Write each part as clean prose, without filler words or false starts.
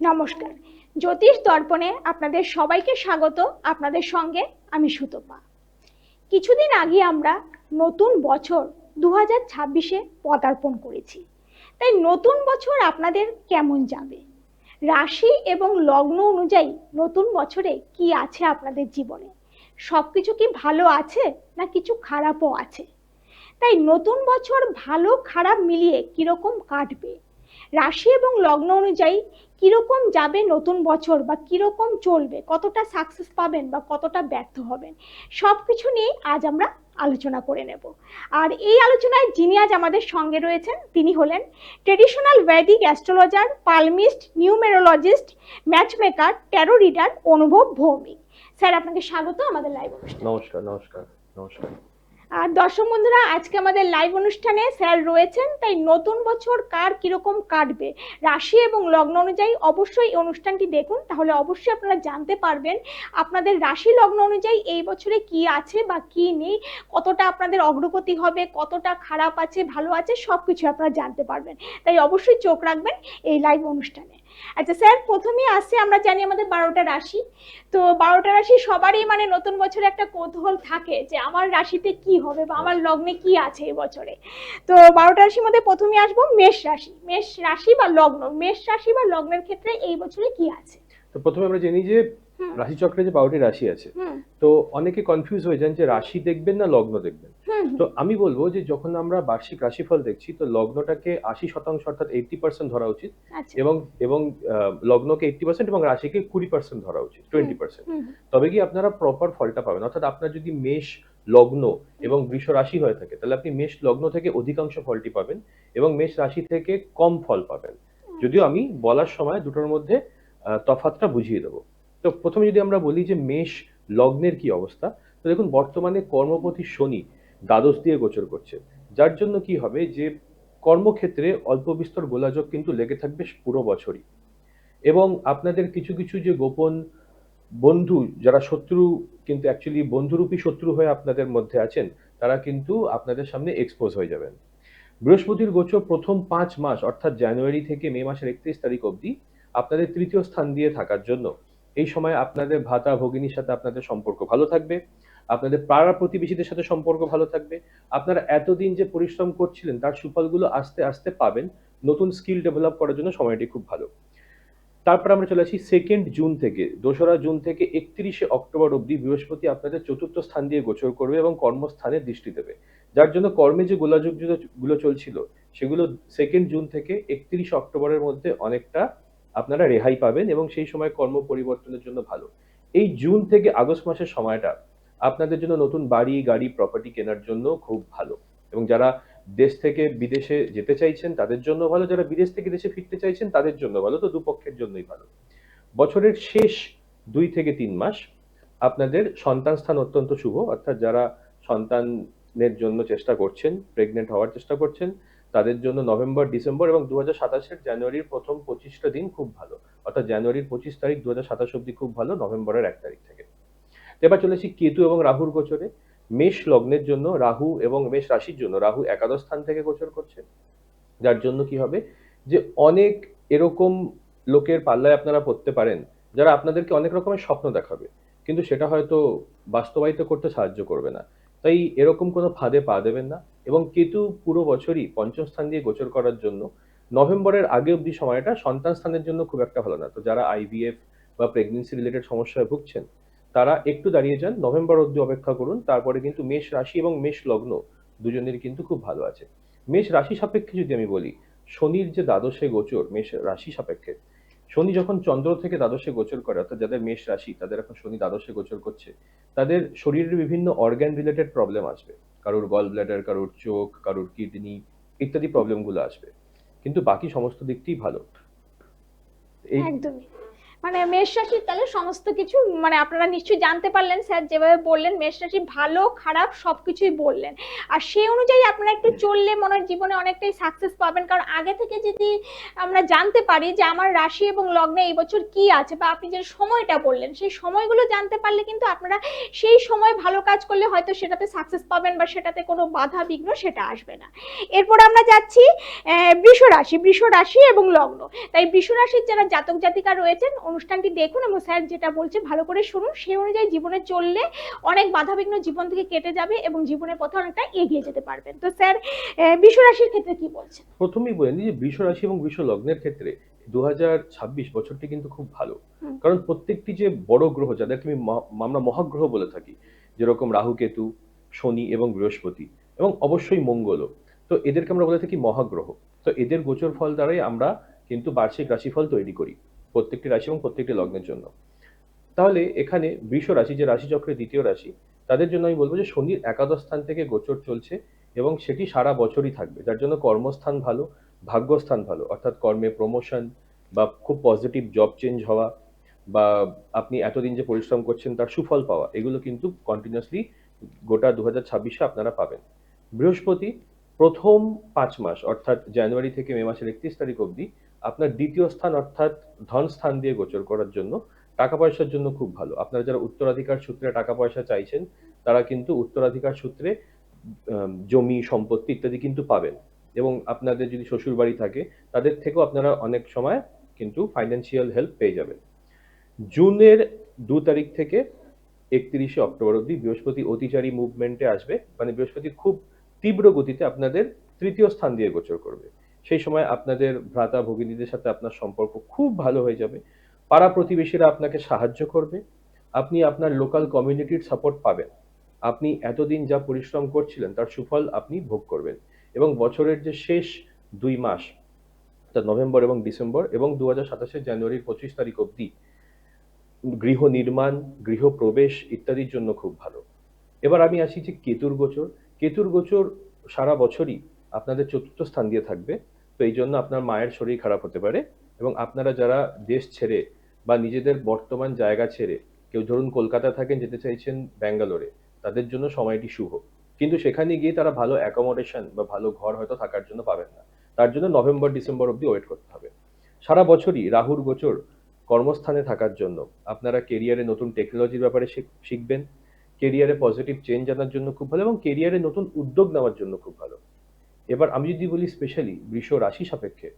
নমস্কার। জ্যোতিষ দর্পণে আপনাদের সবাইকে স্বাগত। আপনাদের সঙ্গে আমি সুতপা। কিছুদিন আগে আমরা নতুন বছর 2026-এ পদার্পণ করেছি। তাই নতুন বছর আপনাদের কেমন যাবে, রাশি এবং লগ্ন অনুযায়ী নতুন বছরে কি আছে আপনাদের জীবনে, সবকিছু কি ভালো আছে না কিছু খারাপও আছে? তাই নতুন বছর ভালো খারাপ মিলিয়ে কিরকম কাটবে, রাশি এবং লগ্ন অনুযায়ী কিরকম যাবে নতুন বছর, বা কিরকম চলবে, কতটা সাকসেস পাবেন বা কতটা ব্যর্থ হবেন, সবকিছু নিয়ে আজ আমরা আলোচনা করে নেব। আর এই আলোচনায় যিনি আজ আমাদের সঙ্গে রয়েছেন তিনি হলেন ট্রেডিশনাল বৈদিক অ্যাস্ট্রোলজার, পালমিস্ট, নিউমেরোলজিস্ট, ম্যাচমেকার, ট্যারো রিডার অনুভব ভৌমিক। স্যার, আপনাকে স্বাগত আমাদের লাইভ অনুষ্ঠানে। নমস্কার নমস্কার নমস্কার। আর দর্শক বন্ধুরা, আজকে আমাদের লাইভ অনুষ্ঠানে স্যার রয়েছেন, তাই নতুন বছর কার কিরকম কাটবে রাশি এবং লগ্ন অনুযায়ী অবশ্যই এই অনুষ্ঠানটি দেখুন, তাহলে অবশ্যই আপনারা জানতে পারবেন আপনাদের রাশি লগ্ন অনুযায়ী এই বছরে কি আছে বা কি নেই, কতটা আপনাদের অগ্রগতি হবে, কতটা খারাপ আছে ভালো আছে সবকিছু আপনারা জানতে পারবেন। তাই অবশ্যই চোখ রাখবেন এই লাইভ অনুষ্ঠানে। আচ্ছা স্যার, প্রথমেই আসছে, আমরা জানি আমাদের 12টা রাশি। তো 12টা রাশি সবারই নতুন বছরে একটা কৌতূহল থাকে যে আমার রাশিতে কি হবে বা আমার লগ্নে কি আছে এই বছরে। তো 12টা রাশির মধ্যে প্রথমেই আসবো মেষ রাশি। মেষ রাশি বা লগ্ন, মেষ রাশি বা লগ্নের ক্ষেত্রে এই বছরে কি আছে? তো প্রথমে আমরা জানি যে রাশিচক্রে যে 12টি রাশি আছে, তো অনেকে কনফিউজ হয়ে যান যে রাশি দেখবেন না লগ্ন দেখবেন। তো আমি বলবো যে যখন আমরা বার্ষিক রাশিফল দেখছি, তো লগ্নটাকে 80% অর্থাৎ 80% ধরা উচিত, এবং এবং লগ্নকে 80% এবং রাশিকে 20% ধরা উচিত, 20%। তবে কি আপনারা প্রপার ফলটা পাবেন। অর্থাৎ আপনার যদি মেষ লগ্ন এবং বৃষ রাশি হয়ে থাকে, তাহলে আপনি মেষ লগ্ন থেকে অধিকাংশ ফলটি পাবেন এবং মেষ রাশি থেকে কম ফল পাবেন। যদিও আমি বলার সময় দুটোর মধ্যে তফাৎটা বুঝিয়ে দেবো। তো প্রথমে যদি আমরা বলি যে মেষ লগ্নের কি অবস্থা, তো দেখুন বর্তমানে কর্মপতি শনি দ্বাদশ দিয়ে গোচর করছে, যার জন্য কি হবে যে কর্মক্ষেত্রে অল্প বিস্তর গোলাযোগ কিন্তু লেগে থাকবে পুরো বছরই। এবং আপনাদের কিছু কিছু যে গোপন বন্ধু, যারা শত্রু, কিন্তু অ্যাকচুয়ালি বন্ধুরূপী শত্রু হয়ে আপনাদের মধ্যে আছেন, তারা কিন্তু আপনাদের সামনে এক্সপোজ হয়ে যাবেন। বৃহস্পতির গোচর প্রথম 5 মাস অর্থাৎ জানুয়ারি থেকে মে মাসের 31 তারিখ অবধি আপনাদের তৃতীয় স্থান দিয়ে থাকার জন্য এই সময় আপনাদের ভাতা ভগিনীর সাথে আপনাদের সম্পর্ক ভালো থাকবে, আপনাদের পাড়া প্রতিবেশীদের সাথে সম্পর্ক ভালো থাকবে। আপনারা এতদিন যে পরিশ্রম করছিলেন তার সুফলগুলো আস্তে আস্তে পাবেন। নতুন স্কিল ডেভেলপ করার জন্য সময়টি খুব ভালো। তারপর আমরা চলে আসি 2 জুন থেকে 2রা জুন থেকে 31শে অক্টোবর অবধি বৃহস্পতি আপনাদের চতুর্থ স্থান দিয়ে গোচর করবে এবং কর্মস্থানে দৃষ্টি দেবে, যার জন্য কর্মে যে গোলাযোগ গুলো চলছিল সেগুলো 2 জুন থেকে 31শে অক্টোবরের মধ্যে অনেকটা আপনারা রেহাই পাবেন এবং সেই সময় কর্ম পরিবর্তনের জন্য ভালো। এই জুন থেকে আগস্ট মাসের সময়টা আপনাদের জন্য নতুন বাড়ি গাড়ি প্রপার্টি কেনার জন্য খুব ভালো। এবং যারা দেশ থেকে বিদেশে যেতে চাইছেন তাদের জন্য ভালো, যারা বিদেশ থেকে দেশে ফিরতে চাইছেন তাদের জন্য ভালো। তো দুপক্ষের জন্যই ভালো। বছরের শেষ 2 থেকে 3 মাস আপনাদের সন্তান স্থান অত্যন্ত শুভ, অর্থাৎ যারা সন্তানের জন্য চেষ্টা করছেন, প্রেগনেন্ট হওয়ার চেষ্টা করছেন, তাদের জন্য নভেম্বর ডিসেম্বর এবং 2027-এর জানুয়ারির প্রথম 25টা দিন খুব ভালো। অর্থাৎ জানুয়ারির 25 তারিখ 2027 অব্দি খুব ভালো, নভেম্বরের 1 তারিখ থেকে। এবার চলেছি কেতু এবং রাহুর গোচরে। মেষ লগ্নের জন্য রাহু এবং মেষ রাশির জন্য রাহু একাদশ স্থান থেকে গোচর করছে, যার জন্য কি হবে যে অনেক এরকম লোকের পাল্লায় আপনারা পড়তে পারেন যারা আপনাদেরকে অনেক রকমের স্বপ্ন দেখাবে, কিন্তু সেটা হয়তো বাস্তবায়িত করতে সাহায্য করবে না। তাই এরকম কোনো ফাঁদে পা দেবেন না। এবং কেতু পুরো বছরই পঞ্চম স্থান দিয়ে গোচর করার জন্য নভেম্বরের আগে অবধি সময়টা সন্তান স্থানের জন্য খুব একটা ভালো না। তো যারা আইভিএফ বা প্রেগনেন্সি রিলেটেড সমস্যায় ভুগছেন তারা একটু দাঁড়িয়ে যান, নভেম্বর অবধি অপেক্ষা করুন। তারপরে কিন্তু মেষ রাশি এবং মেষ লগ্ন দুজনের কিন্তু খুব ভালো আছে। মেষ রাশি সাপেক্ষে যদি আমি বলি, শনির যে দ্বাদশে গোচর মেষ রাশি সাপেক্ষে, শনি যখন চন্দ্র থেকে দ্বাদশে গোচর করে, অর্থাৎ যাদের মেষ রাশি তাদের এখন শনি দ্বাদশে গোচর করছে, তাদের শরীরের বিভিন্ন অর্গান রিলেটেড প্রবলেম আসবে। কারোর গল ব্ল্যাডার, কারোর চোখ, কারোর কিডনি ইত্যাদি প্রবলেমগুলো আসবে, কিন্তু বাকি সমস্ত দিকটি ভালো। একদমই মানে মেষ রাশির তাহলে সমস্ত কিছু মানে আপনারা নিশ্চয়ই জানতে পারলেন, স্যার যেভাবে বললেন মেষ রাশি ভালো খারাপ সবকিছুই বললেন, আর সেই অনুযায়ী আপনারা একটু চললে মনে হয় জীবনে অনেকটাই সাকসেস পাবেন। কারণ আগে থেকে যদি আমরা জানতে পারি যে আমার রাশি এবং লগ্নে এই বছর কি আছে, বা আপনি যে সময়টা বললেন সেই সময়গুলো জানতে পারলে কিন্তু আপনারা সেই সময় ভালো কাজ করলে হয়তো সেটাতে সাকসেস পাবেন, বা সেটাতে কোনো বাধা বিঘ্ন সেটা আসবে না। এরপর আমরা যাচ্ছি বৃষ রাশি এবং লগ্ন। তাই বৃষ রাশির যারা জাতক জাতিকা রয়েছেন অনুষ্ঠানটি দেখুন এবং স্যার যেটা বলছে ভালো করে শুনুন, সেই অনুযায়ী জীবনে চললে অনেক বাধাবিঘ্ন জীবন থেকে কেটে যাবে এবং জীবনের পথে অনেকটা এগিয়ে যেতে পারবেন। তো স্যার বৃষ রাশির ক্ষেত্রে কি বলছেন? প্রথমেই বলে নিই যে বৃষ রাশি এবং বৃষ লগ্নের ক্ষেত্রে 2026 বছরটি কিন্তু খুব ভালো। কারণ প্রত্যেকটি যে বড় গ্রহ যাদেরকে আমরা মহাগ্রহ বলে থাকি, যেরকম রাহু কেতু, শনি এবং বৃহস্পতি এবং অবশ্যই মঙ্গলও, তো এদেরকে আমরা বলে থাকি মহাগ্রহ। তো এদের গোচর ফল দ্বারাই আমরা কিন্তু বার্ষিক রাশিফল তৈরি করি প্রত্যেকটি রাশি এবং প্রত্যেকটি লগ্নের জন্য। তাহলে এখানে বৃষ রাশি যে রাশিচক্রের দ্বিতীয় রাশি, তাদের জন্য আমি বলবো যে শনির একাদশ স্থান থেকে গোচর চলছে এবং সেটি সারা বছরই থাকবে, যার জন্য কর্মস্থান ভালো, ভাগ্যস্থান ভালো, অর্থাৎ কর্মে প্রমোশন বা খুব পজিটিভ জব চেঞ্জ হওয়া, বা আপনি এতদিন যে পরিশ্রম করছেন তার সুফল পাওয়া, এগুলো কিন্তু কন্টিনিউয়াসলি গোটা 2026-এ আপনারা পাবেন। বৃহস্পতি প্রথম 5 মাস অর্থাৎ জানুয়ারি থেকে মে মাসের 31 তারিখ অবধি আপনার দ্বিতীয় স্থান অর্থাৎ ধন স্থান দিয়ে গোচর করার জন্য টাকা পয়সার জন্য খুব ভালো। আপনারা যারা উত্তরাধিকার সূত্রে টাকা পয়সা চাইছেন তারা কিন্তু উত্তরাধিকার সূত্রে জমি সম্পত্তি ইত্যাদি কিন্তু পাবেন, এবং আপনাদের যদি শ্বশুর বাড়ি থাকে তাদের থেকেও আপনারা অনেক সময় কিন্তু ফাইন্যান্সিয়াল হেল্প পেয়ে যাবেন। জুনের 2 তারিখ থেকে 31শে অক্টোবর অবধি বৃহস্পতি অতিচারী মুভমেন্টে আসবে, মানে বৃহস্পতি খুব তীব্র গতিতে আপনাদের তৃতীয় স্থান দিয়ে গোচর করবে। সেই সময় আপনাদের ভ্রাতা ভগিনীদের সাথে আপনার সম্পর্ক খুব ভালো হয়ে যাবে, পাড়া প্রতিবেশীরা আপনাকে সাহায্য করবে, আপনি আপনার লোকাল কমিউনিটির সাপোর্ট পাবেন, আপনি এতদিন যা পরিশ্রম করছিলেন তার সুফল আপনি ভোগ করবেন। এবং বছরের যে শেষ 2 মাস অর্থাৎ নভেম্বর এবং ডিসেম্বর এবং 2027 জানুয়ারির 25 তারিখ অবধি গৃহ নির্মাণ, গৃহ প্রবেশ ইত্যাদির জন্য খুব ভালো। এবার আমি আসি যে কেতুর গোচর। কেতুর গোচর সারা বছরই আপনাদের চতুর্থ স্থান দিয়ে থাকবে, তো এই জন্য আপনার মায়ের শরীর খারাপ হতে পারে, এবং আপনারা যারা দেশ ছেড়ে বা নিজেদের বর্তমান জায়গা ছেড়ে কেউ ধরুন কলকাতা থাকেন যেতে চাইছেন ব্যাঙ্গালোরে, তাদের জন্য সময়টি শুভ, কিন্তু সেখানে গিয়ে তারা ভালো অ্যাকোমোডেশন বা ভালো ঘর হয়তো থাকার জন্য পাবেন না, তার জন্য নভেম্বর ডিসেম্বর অবধি ওয়েট করতে হবে। সারা বছরই রাহুর গোচর কর্মস্থানে থাকার জন্য আপনারা কেরিয়ারে নতুন টেকনোলজির ব্যাপারে শিখবেন, কেরিয়ারে পজিটিভ চেঞ্জ আনার জন্য খুব ভালো, এবং কেরিয়ারে নতুন উদ্যোগ নেওয়ার জন্য খুব ভালো। এবার আমি যদি বলি স্পেশালি বৃষ রাশি সাপেক্ষে,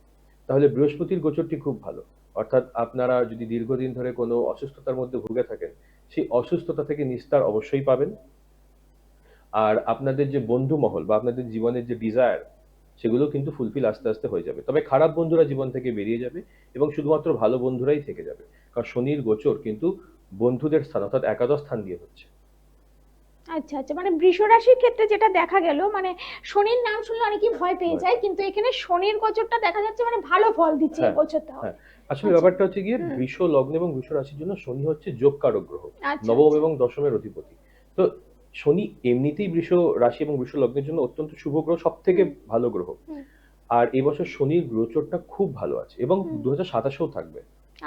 তাহলে বৃহস্পতির গোচরটি খুব ভালো। অর্থাৎ আপনারা যদি দীর্ঘদিন ধরে কোনো অসুস্থতার মধ্যে ভুগে থাকেন সেই অসুস্থতা থেকে নিস্তার অবশ্যই পাবেন, আর আপনাদের যে বন্ধু মহল বা আপনাদের জীবনের যে ডিজায়ার সেগুলো কিন্তু ফুলফিল আস্তে আস্তে হয়ে যাবে। তবে খারাপ বন্ধুরা জীবন থেকে বেরিয়ে যাবে এবং শুধুমাত্র ভালো বন্ধুরাই থেকে যাবে, কারণ শনির গোচর কিন্তু বন্ধুদের স্থান অর্থাৎ একাদশ স্থান দিয়ে হচ্ছে। আচ্ছা আচ্ছা, মানে বৃষ রাশির ক্ষেত্রে যেটা দেখা গেল, মানে শনির নাম শুনলে অনেকেই ভয় পেয়ে যায়, কিন্তু এখানে শনির গোচরটা দেখা যাচ্ছে মানে ভালো ফল দিচ্ছে এই বছরটা। হ্যাঁ, আসলে ব্যাপারটা হচ্ছে গিয়ে বৃষ লগ্ন এবং বৃষ রাশির জন্য শনি হচ্ছে যোগকারক গ্রহ, নবম এবং দশমের অধিপতি। তো শনি এমনিতেই বৃষ রাশি এবং বৃষ লগ্নের জন্য অত্যন্ত শুভ গ্রহ, সব থেকে ভালো গ্রহ। আর এবছর শনির গোচরটা খুব ভালো আছে এবং 2027-এও থাকবে।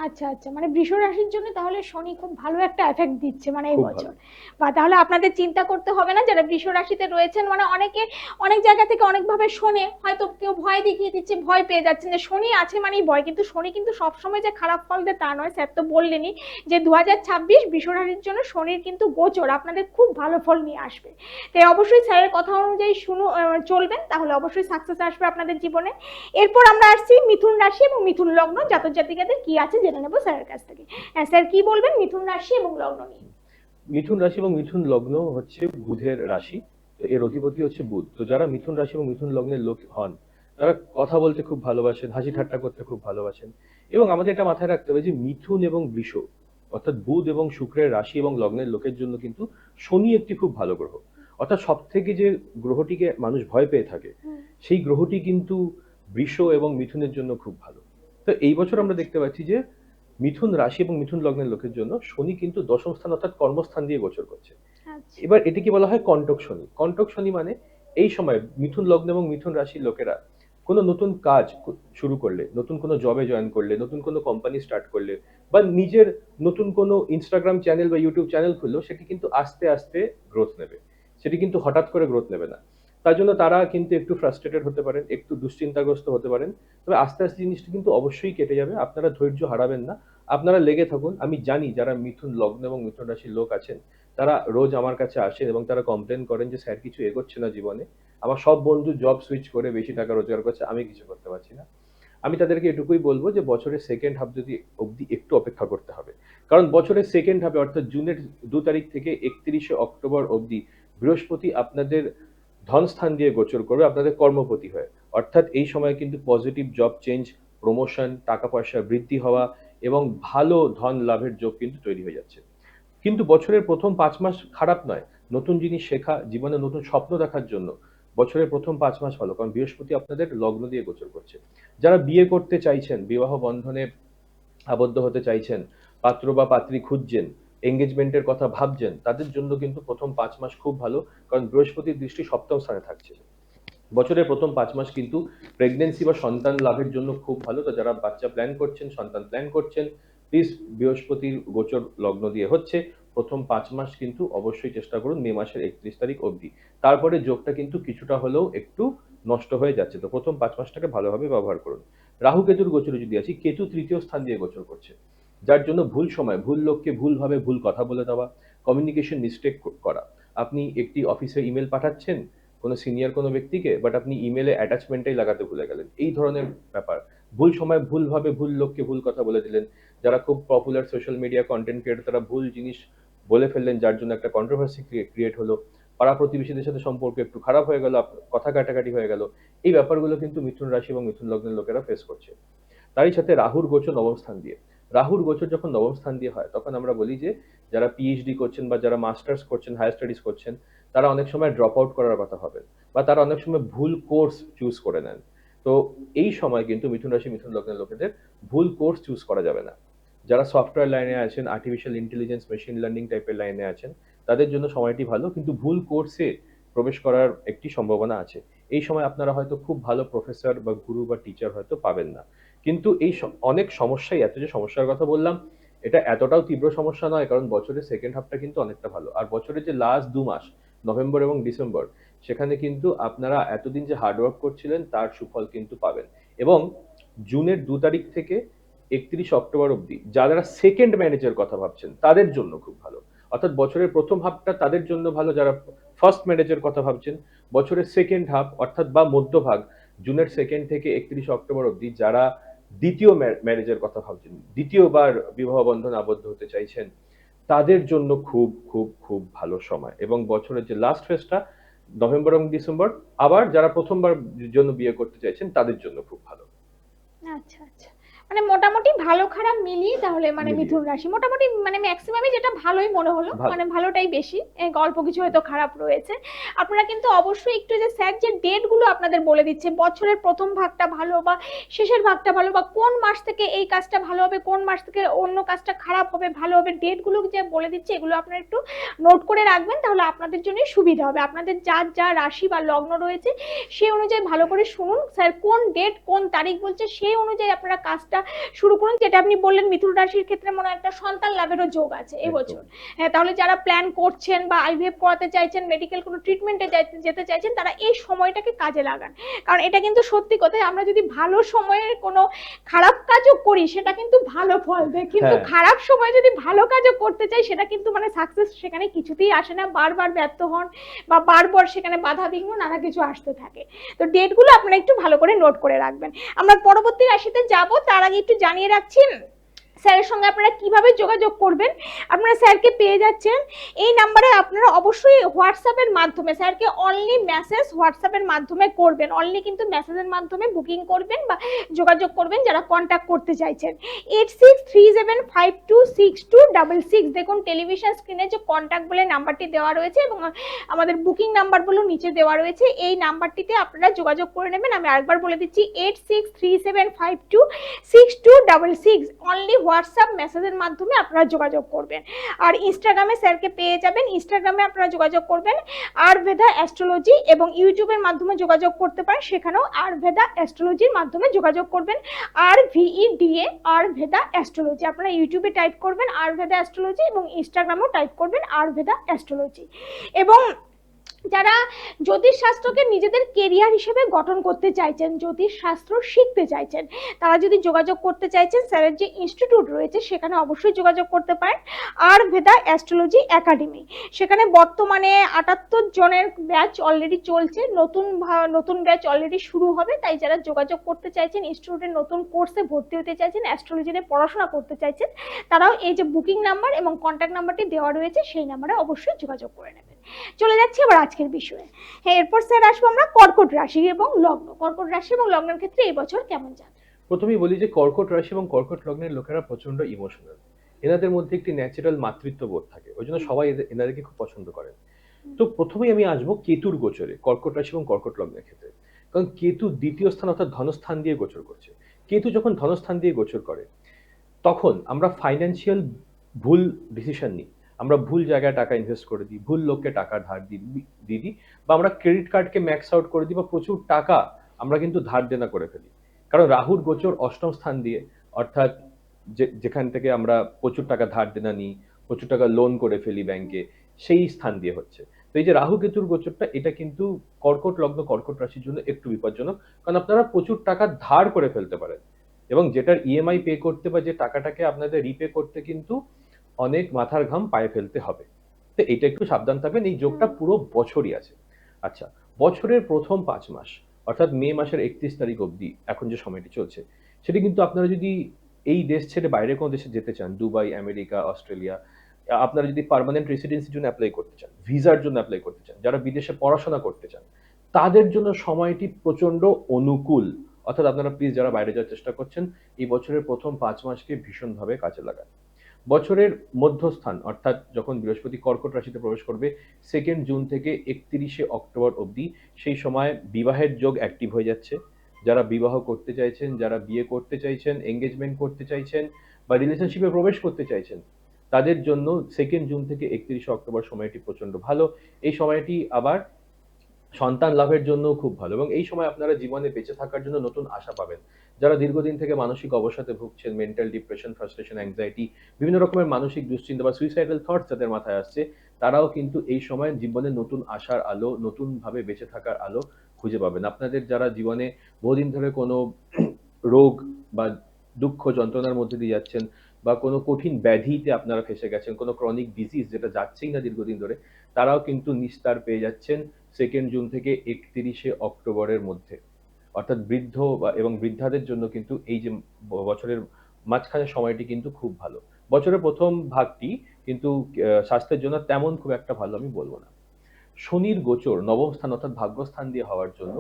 আচ্ছা আচ্ছা, মানে বৃষ রাশির জন্য তাহলে শনি খুব ভালো একটা এফেক্ট দিচ্ছে মানে এই বছর, বা তাহলে আপনাদের চিন্তা করতে হবে না যারা বৃষ রাশিতে রয়েছেন। মানে অনেকে অনেক জায়গা থেকে অনেক ভাবে শোনে, হয়তো কেউ ভয় দেখিয়ে দিচ্ছে, ভয় পেয়ে যাচ্ছেন যে শনি আছে মানেই ভয়, কিন্তু শনি কিন্তু সবসময় যে খারাপ ফল দেয় তা নয়। স্যার তো বললেনই যে 2026 বৃষ রাশির জন্য শনির কিন্তু গোচর আপনাদের খুব ভালো ফল নিয়ে আসবে। তাই অবশ্যই স্যারের কথা অনুযায়ী চলবেন, তাহলে অবশ্যই সাকসেস আসবে আপনাদের জীবনে। এরপর আমরা আসছি মিথুন রাশি এবং মিথুন লগ্ন জাতক জাতিকাদের কি আছে জেনে নেব স্যারের কাছ থেকে। হ্যাঁ স্যার, কি বলবেন মিথুন রাশি এবং লগ্ন নিয়ে? মিথুন রাশি এবং মিথুন লগ্ন হচ্ছে বুধের রাশি, এর অধিপতি হচ্ছে বুধ। তো যারা মিথুন রাশি এবং মিথুন লগ্নের লোক হন তারা কথা বলতে খুব ভালোবাসেন, হাসি ঠাট্টা করতে খুব ভালোবাসেন, এবং আমাদের এটা মাথায় রাখতে হবে যে মিথুন এবং বৃষ অর্থাৎ বুধ এবং শুক্রের রাশি এবং লগ্নের লোকের জন্য কিন্তু শনি একটি খুব ভালো গ্রহ। অর্থাৎ সব থেকে যে গ্রহটিকে মানুষ ভয় পেয়ে থাকে সেই গ্রহটি কিন্তু বৃষ এবং মিথুনের জন্য খুব ভালো। তো এই বছর আমরা দেখতে পাচ্ছি যে মিথুন রাশি এবং মিথুন লগ্নের লোকের জন্য শনি কিন্তু দশম স্থান অর্থাৎ কর্মস্থান দিয়ে গোচর করছে। এবার এটিকে বলা হয় কণ্টক শনি। কণ্টক শনি মানে এই সময় মিথুন লগ্ন এবং মিথুন রাশির লোকেরা কোনো নতুন কাজ শুরু করলে, নতুন কোনো জবে জয়েন করলে, নতুন কোনো কোম্পানি স্টার্ট করলে, বা নিজের নতুন কোনো ইনস্টাগ্রাম চ্যানেল বা ইউটিউব চ্যানেল খুললো, সেটি কিন্তু আস্তে আস্তে গ্রোথ নেবে, সেটি কিন্তু হঠাৎ করে গ্রোথ নেবে না। তার জন্য তারা কিন্তু একটু ফ্রাস্ট্রেটেড হতে পারেন, একটু দুশ্চিন্তাগ্রস্ত হতে পারেন, তবে আস্তে আস্তে জিনিসটা কিন্তু অবশ্যই কেটে যাবে। আপনারা ধৈর্য হারাবেন না, আপনারা লেগে থাকুন। আমি জানি যারা মিথুন লগ্ন এবং মিথুন রাশির লোক আছেন, তারা রোজ আমার কাছে আসেন এবং তারা কমপ্লেন করেন যে স্যার কিছু এগোচ্ছে না জীবনে, আমার সব বন্ধু জব সুইচ করে বেশি টাকা রোজগার করছে, আমি কিছু করতে পারছি না। আমি তাদেরকে এটুকুই বলবো যে বছরের সেকেন্ড হাফ যদি অবধি একটু অপেক্ষা করতে হবে, কারণ বছরের সেকেন্ড হাফে অর্থাৎ জুনের 2 তারিখ থেকে 31শে অক্টোবর অবধি বৃহস্পতি আপনাদের ধনস্থান দিয়ে গোচর করবে আপনাদের কর্মপতি হয়ে। অর্থাৎ এই সময় কিন্তু পজিটিভ জব চেঞ্জ, প্রমোশন, টাকা পয়সা বৃদ্ধি হওয়া এবং ভালো ধন লাভের যোগ কিন্তু তৈরি হয়ে যাচ্ছে। কিন্তু বছরের প্রথম 5 মাস খারাপ নয়, নতুন জিনিস শেখা, জীবনে নতুন স্বপ্ন দেখার জন্য বছরের প্রথম 5 মাস ভালো, কারণ বৃহস্পতি আপনাদের লগ্ন দিয়ে গোচর করছে। যারা বিয়ে করতে চাইছেন, বিবাহ বন্ধনে আবদ্ধ হতে চাইছেন, পাত্র বা পাত্রী খুঁজছেন, এঙ্গেজমেন্টের কথা ভাবছেন, তাদের জন্য কিন্তু প্রথম 5 মাস খুব ভালো, কারণ বৃহস্পতির দৃষ্টি সপ্তম স্থানে থাকছে। বছরের প্রথম 5 মাস কিন্তু প্রেগনেন্সি বা সন্তান লাভের জন্য খুব ভালো। তো যারা বাচ্চা প্ল্যান করছেন, সন্তান প্ল্যান করছেন, প্লিজ, বৃহস্পতির গোচর লগ্ন দিয়ে হচ্ছে, প্রথম 5 মাস কিন্তু অবশ্যই চেষ্টা করুন মে মাসের 31 তারিখ অবধি। তারপরে যোগটা কিন্তু কিছুটা হলেও একটু নষ্ট হয়ে যাচ্ছে, তো প্রথম 5 মাসটাকে ভালোভাবে ব্যবহার করুন। রাহু কেতুর গোচরে যদি আসি, কেতু তৃতীয় স্থান দিয়ে গোচর করছে, যার জন্য ভুল সময়, ভুল লোককে ভুলভাবে ভুল কথা বলে দেওয়া, কমিউনিকেশন মিস্টেক করা। আপনি একটি অফিসে ইমেল পাঠাচ্ছেন কোনো সিনিয়র কোনো ব্যক্তিকে, বাট আপনি ইমেলে অ্যাটাচমেন্টটাই লাগাতে ভুলে গেলেন, এই ধরনের ব্যাপার। ভুল সময় ভুলভাবে ভুল লোককে ভুল কথা বলে দিলেন। যারা খুব popular social media content creator, তারা ভুল জিনিস বলে ফেললেন, যার জন্য একটা কন্ট্রোভার্সি ক্রিয়েট হলো, পাড়া প্রতিবেশীদের সাথে সম্পর্ক একটু খারাপ হয়ে গেল, কথা কাটাকাটি হয়ে গেল। এই ব্যাপারগুলো কিন্তু মিথুন রাশি এবং মিথুন লগ্নের লোকেরা ফেস করছে। তারই সাথে রাহুর গোচর নবম স্থান দিয়ে, রাহুর গোচর যখন নবম স্থান দিয়ে হয়, তখন আমরা বলি যে যারা পিএইচডি করছেন বা যারা মাস্টার্স করছেন, হায়ার স্টাডিজ করছেন, তারা অনেক সময় ড্রপ আউট করার কথা হবেন, বা তারা অনেক সময় ভুল কোর্স চুজ করে নেন। তো এই সময় কিন্তু মিথুন রাশি মিথুন লগ্নের লোকেদের ভুল কোর্স চুজ করা যাবে না। যারা সফটওয়্যার লাইনে আছেন, আর্টিফিশিয়াল ইন্টেলিজেন্স, মেশিন লার্নিং টাইপের লাইনে আছেন, তাদের জন্য সময়টি ভালো, কিন্তু ভুল কোর্সে প্রবেশ করার একটি সম্ভাবনা আছে। এই সময় আপনারা হয়তো খুব ভালো প্রফেসর বা গুরু বা টিচার হয়তো পাবেন না। কিন্তু এই অনেক সমস্যাই, এত যে সমস্যার কথা বললাম, এটা এতটাও তীব্র সমস্যা নয়, কারণ বছরের সেকেন্ড হাফটা কিন্তু অনেকটা ভালো। আর বছরের যে লাস্ট 2 মাস, নভেম্বর এবং ডিসেম্বর, সেখানে কিন্তু আপনারা এতদিন যে হার্ডওয়ার্ক করছিলেন তার সুফল কিন্তু পাবেন। এবং জুনের 2 তারিখ থেকে 31 অক্টোবর অবধি যারা সেকেন্ড ম্যানেজের কথা ভাবছেন, তাদের জন্য খুব ভালো। অর্থাৎ বছরের প্রথম হাফটা তাদের জন্য ভালো যারা ফার্স্ট ম্যানেজের কথা ভাবছেন। বছরের সেকেন্ড হাফ অর্থাৎ বা মধ্যভাগ, জুনের 2 থেকে 31 অক্টোবর অবধি যারা দ্বিতীয় ম্যারেজের কথা ভাবছেন, দ্বিতীয়বার বিবাহ বন্ধনে আবদ্ধ হতে চাইছেন, তাদের জন্য খুব খুব খুব ভালো সময়। এবং বছরের যে লাস্ট ফেজটা, নভেম্বর এবং ডিসেম্বর, আবার যারা প্রথমবার জন্য বিয়ে করতে চাইছেন, তাদের জন্য খুব ভালো। আচ্ছা আচ্ছা, মানে মোটামুটি ভালো খারাপ মিলিয়ে তাহলে মানে মিলিয়ে। মিথুন রাশি মোটামুটি মানে ম্যাক্সিমামই যেটা ভালোই মনে হলো, ভালো। মানে ভালোটাই বেশি, অল্প কিছু হয়তো খারাপ রয়েছে। আপনারা কিন্তু অবশ্যই একটু যে স্যার যে ডেট গুলো আপনাদের বলে দিচ্ছে, বছরের প্রথম ভাগটা ভালো বা শেষের ভাগটা ভালো, বা কোন মাস থেকে এই কাজটা ভালো হবে, কোন মাস থেকে অন্য কাজটা খারাপ হবে, ভালো হবে, ডেট গুলো যে বলে দিচ্ছে, এগুলো আপনারা একটু নোট করে রাখবেন, তাহলে আপনাদের জন্য সুবিধা হবে। আপনাদের যার যা রাশি বা লগ্ন রয়েছে সেই অনুযায়ী ভালো করে শুনুন, স্যার কোন ডেট কোন তারিখ বলছে, সেই অনুযায়ী আপনারা কাজটা শুরু করুন। যেটা আপনি বললেন মিথুন রাশির ক্ষেত্রে মনে হয় একটা সন্তান লাভেরও যোগ আছে এবছর। হ্যাঁ, তাহলে যারা প্ল্যান করছেন বা আইভিএফ করাতে চাইছেন, মেডিকেল কোনো ট্রিটমেন্টে যেতে চাইছেন, তারা এই সময়টাকে কাজে লাগান। কারণ এটা কিন্তু সত্যি কথা, আমরা যদি ভালো সময়ে কোনো খারাপ কাজও করি সেটা কিন্তু ভালো ফল দেয়, কিন্তু খারাপ সময় যদি ভালো কাজও করতে চাই সেটা কিন্তু মানে সাকসেস সেখানে কিছুতেই আসে না, বারবার ব্যর্থ হন বা বারবার সেখানে বাধা বিঘ্ন নানা কিছু আসতে থাকে। তো ডেটগুলো আপনারা একটু ভালো করে নোট করে রাখবেন। আমরা পরবর্তী রাশিতে যাব, তার আগে একটু জানিয়ে রাখছি স্যারের সঙ্গে আপনারা কিভাবে যোগাযোগ করবেন। আপনারা স্যারকে পেয়ে যাচ্ছেন এই নাম্বারে, আপনারা অবশ্যই হোয়াটসঅ্যাপের মাধ্যমে স্যারকে অনলি মেসেজ হোয়াটসঅ্যাপের মাধ্যমে করবেন, অনলি কিন্তু মেসেজের মাধ্যমে বুকিং করবেন বা যোগাযোগ করবেন যারা কন্ট্যাক্ট করতে চাইছেন। 8637526266, দেখুন টেলিভিশন স্ক্রিনে যে কন্ট্যাক্ট বলে নাম্বারটি দেওয়া রয়েছে এবং আমাদের বুকিং নাম্বার বলে নিচে দেওয়া রয়েছে, এই নাম্বারটিতে আপনারা যোগাযোগ করে নেবেন। আমি আরেকবার বলে দিচ্ছি 8637526266, অনলি হোয়াটসঅ্যাপ মেসেজের মাধ্যমে আপনারা যোগাযোগ করবেন। আর ইনস্টাগ্রামে স্যারকে পেয়ে যাবেন, ইনস্টাগ্রামে আপনারা যোগাযোগ করবেন আয়ুর্ভেদা অ্যাস্ট্রোলজি, এবং ইউটিউবের মাধ্যমে যোগাযোগ করতে পারেন, সেখানেও আয়ুর্ভেদা অ্যাস্ট্রোলজির মাধ্যমে যোগাযোগ করবেন। RVEDA আয়ুর্ভেদা অ্যাস্ট্রোলজি, আপনারা ইউটিউবে টাইপ করবেন আয়ুর্ভেদা অ্যাস্ট্রোলজি এবং ইনস্টাগ্রামেও টাইপ করবেন আয়ুর্ভেদা অ্যাস্ট্রোলজি। এবং যারা জ্যোতিষশাস্ত্রকে নিজেদের কেরিয়ার হিসেবে গঠন করতে চাইছেন, জ্যোতিষশাস্ত্র শিখতে চাইছেন, তারা যদি যোগাযোগ করতে চাইছেন স্যারের যে ইনস্টিটিউট রয়েছে সেখানে অবশ্যই যোগাযোগ করতে পারেন, আয়ুর্ভেদা অ্যাস্ট্রোলজি একাডেমি। সেখানে বর্তমানে 78 জনের ব্যাচ অলরেডি চলছে, নতুন ব্যাচ অলরেডি শুরু হবে। তাই যারা যোগাযোগ করতে চাইছেন, ইনস্টিটিউটের নতুন কোর্সে ভর্তি হতে চাইছেন, অ্যাস্ট্রোলজি নিয়ে পড়াশোনা করতে চাইছেন, তারাও এই যে বুকিং নাম্বার এবং কন্ট্যাক্ট নাম্বারটি দেওয়া রয়েছে সেই নাম্বারে অবশ্যই যোগাযোগ করে নেবেন। চলে যাচ্ছি এবার আজকের বিষয়ে। হ্যাঁ, এরপর স্যার আসবো আমরা কর্কট রাশি এবং লগ্ন। কর্কট রাশি এবং লগ্নের ক্ষেত্রে এই বছর কেমন যাবে? প্রথমেই বলি যে কর্কট রাশি এবং কর্কট লগ্নের লোকেরা প্রচন্ড ইমোশনাল, এনাদের মধ্যে একটি ন্যাচারাল মাতৃত্ব বোধ থাকে, ওই জন্য সবাই এনাদেরকে খুব পছন্দ করেন। তো প্রথমেই আমি আসবো কেতুর গোচরে কর্কট রাশি এবং কর্কট লগ্নের ক্ষেত্রে। কারণ কেতু দ্বিতীয় স্থান অর্থাৎ ধনস্থান দিয়ে গোচর করছে। কেতু যখন ধনস্থান দিয়ে গোচর করে তখন আমরা ফাইন্যান্সিয়াল ভুল ডিসিশন নিই, আমরা ভুল জায়গায় টাকা ইনভেস্ট করে দিই, ভুল লোককে টাকা ধার দিই, বা আমরা ক্রেডিট কার্ডকে ম্যাক্স আউট করে দিই, বা প্রচুর টাকা আমরা কিন্তু ধার দেনা করে ফেলি। কারণ রাহুর গোচর অষ্টম স্থান দিয়ে, অর্থাৎ যেখান থেকে আমরা প্রচুর টাকা ধার দেনা নিই, প্রচুর টাকা লোন করে ফেলি ব্যাংকে, সেই স্থান দিয়ে হচ্ছে। তো এই যে রাহু কেতুর গোচরটা, এটা কিন্তু কর্কট লগ্ন কর্কট রাশির জন্য একটু বিপজ্জনক, কারণ আপনারা প্রচুর টাকা ধার করে ফেলতে পারেন এবং যেটার ইএমআই পে করতে বা যে টাকাটাকে আপনাদের রিপে করতে কিন্তু অনেক মাথার ঘাম পায়ে ফেলতে হবে। তো এটা একটু সাবধান থাকবেন, এই যোগটা পুরো বছরই আছে। আচ্ছা, বছরের প্রথম 5 মাস অর্থাৎ মে মাসের 31 তারিখ অবধি এখন যে সময়টি চলছে, সেটি কিন্তু আপনারা যদি এই দেশ ছেড়ে বাইরে কোনো দেশে যেতে চান, দুবাই, আমেরিকা, অস্ট্রেলিয়া, আপনারা যদি পার্মানেন্ট রেসিডেন্সির জন্য অ্যাপ্লাই করতে চান, ভিসার জন্য অ্যাপ্লাই করতে চান, যারা বিদেশে পড়াশোনা করতে চান, তাদের জন্য সময়টি প্রচন্ড অনুকূল। অর্থাৎ আপনারা প্লিজ যারা বাইরে যাওয়ার চেষ্টা করছেন, এই বছরের প্রথম 5 মাসকে ভীষণভাবে কাজে লাগান। বছরের মধ্যস্থান অর্থাৎ যখন বৃহস্পতি কর্কট রাশিতে প্রবেশ করবে 2 জুন থেকে 31 অক্টোবর অবধি, সেই সময় বিবাহের যোগ অ্যাক্টিভ হয়ে যাচ্ছে। যারা বিবাহ করতে চাইছেন, যারা বিয়ে করতে চাইছেন, এঙ্গেজমেন্ট করতে চাইছেন বা রিলেশনশিপে প্রবেশ করতে চাইছেন, তাদের জন্য 2 জুন থেকে 31 অক্টোবর সময়টি প্রচন্ড ভালো। এই সময়টি আবার সন্তান লাভের জন্য খুব ভালো এবং এই সময় আপনারা জীবনে বেঁচে থাকার জন্য নতুন আশা পাবেন। যারা দীর্ঘদিন থেকে মানসিক অবসাদে ভুগছেন, মেন্টাল ডিপ্রেশন, ফ্রাস্ট্রেশন, অ্যাংজাইটি, বিভিন্ন রকমের মানসিক দুশ্চিন্তা বা সুইসাইডাল থটস যাদের মাথায় আসছে, তারাও কিন্তু এই সময় জীবনে নতুন আশার আলো, নতুনভাবে বেঁচে থাকার আলো খুঁজে পাবেন। আপনাদের যারা জীবনে বহুদিন ধরে কোনো রোগ বা দুঃখ যন্ত্রণার মধ্যে দিয়ে যাচ্ছেন, বা কোনো কঠিন ব্যাধিতে আপনারা ফেসে গেছেন, কোনো ক্রনিক ডিজিজ যেটা যাচ্ছেই না দীর্ঘদিন ধরে, তারাও কিন্তু নিস্তার পেয়ে যাচ্ছেন 2 জুন থেকে 31 অক্টোবরের মধ্যে। অর্থাৎ বৃদ্ধ এবং বৃদ্ধাদের জন্য কিন্তু এই যে বছরের মাঝখানের সময়টি কিন্তু খুব ভালো। বছরের প্রথম ভাগটি কিন্তু স্বাস্থ্যের জন্য তেমন খুব একটা ভালো আমি বলবো না। শনির গোচর নবম স্থান অর্থাৎ ভাগ্যস্থান দিয়ে হওয়ার জন্য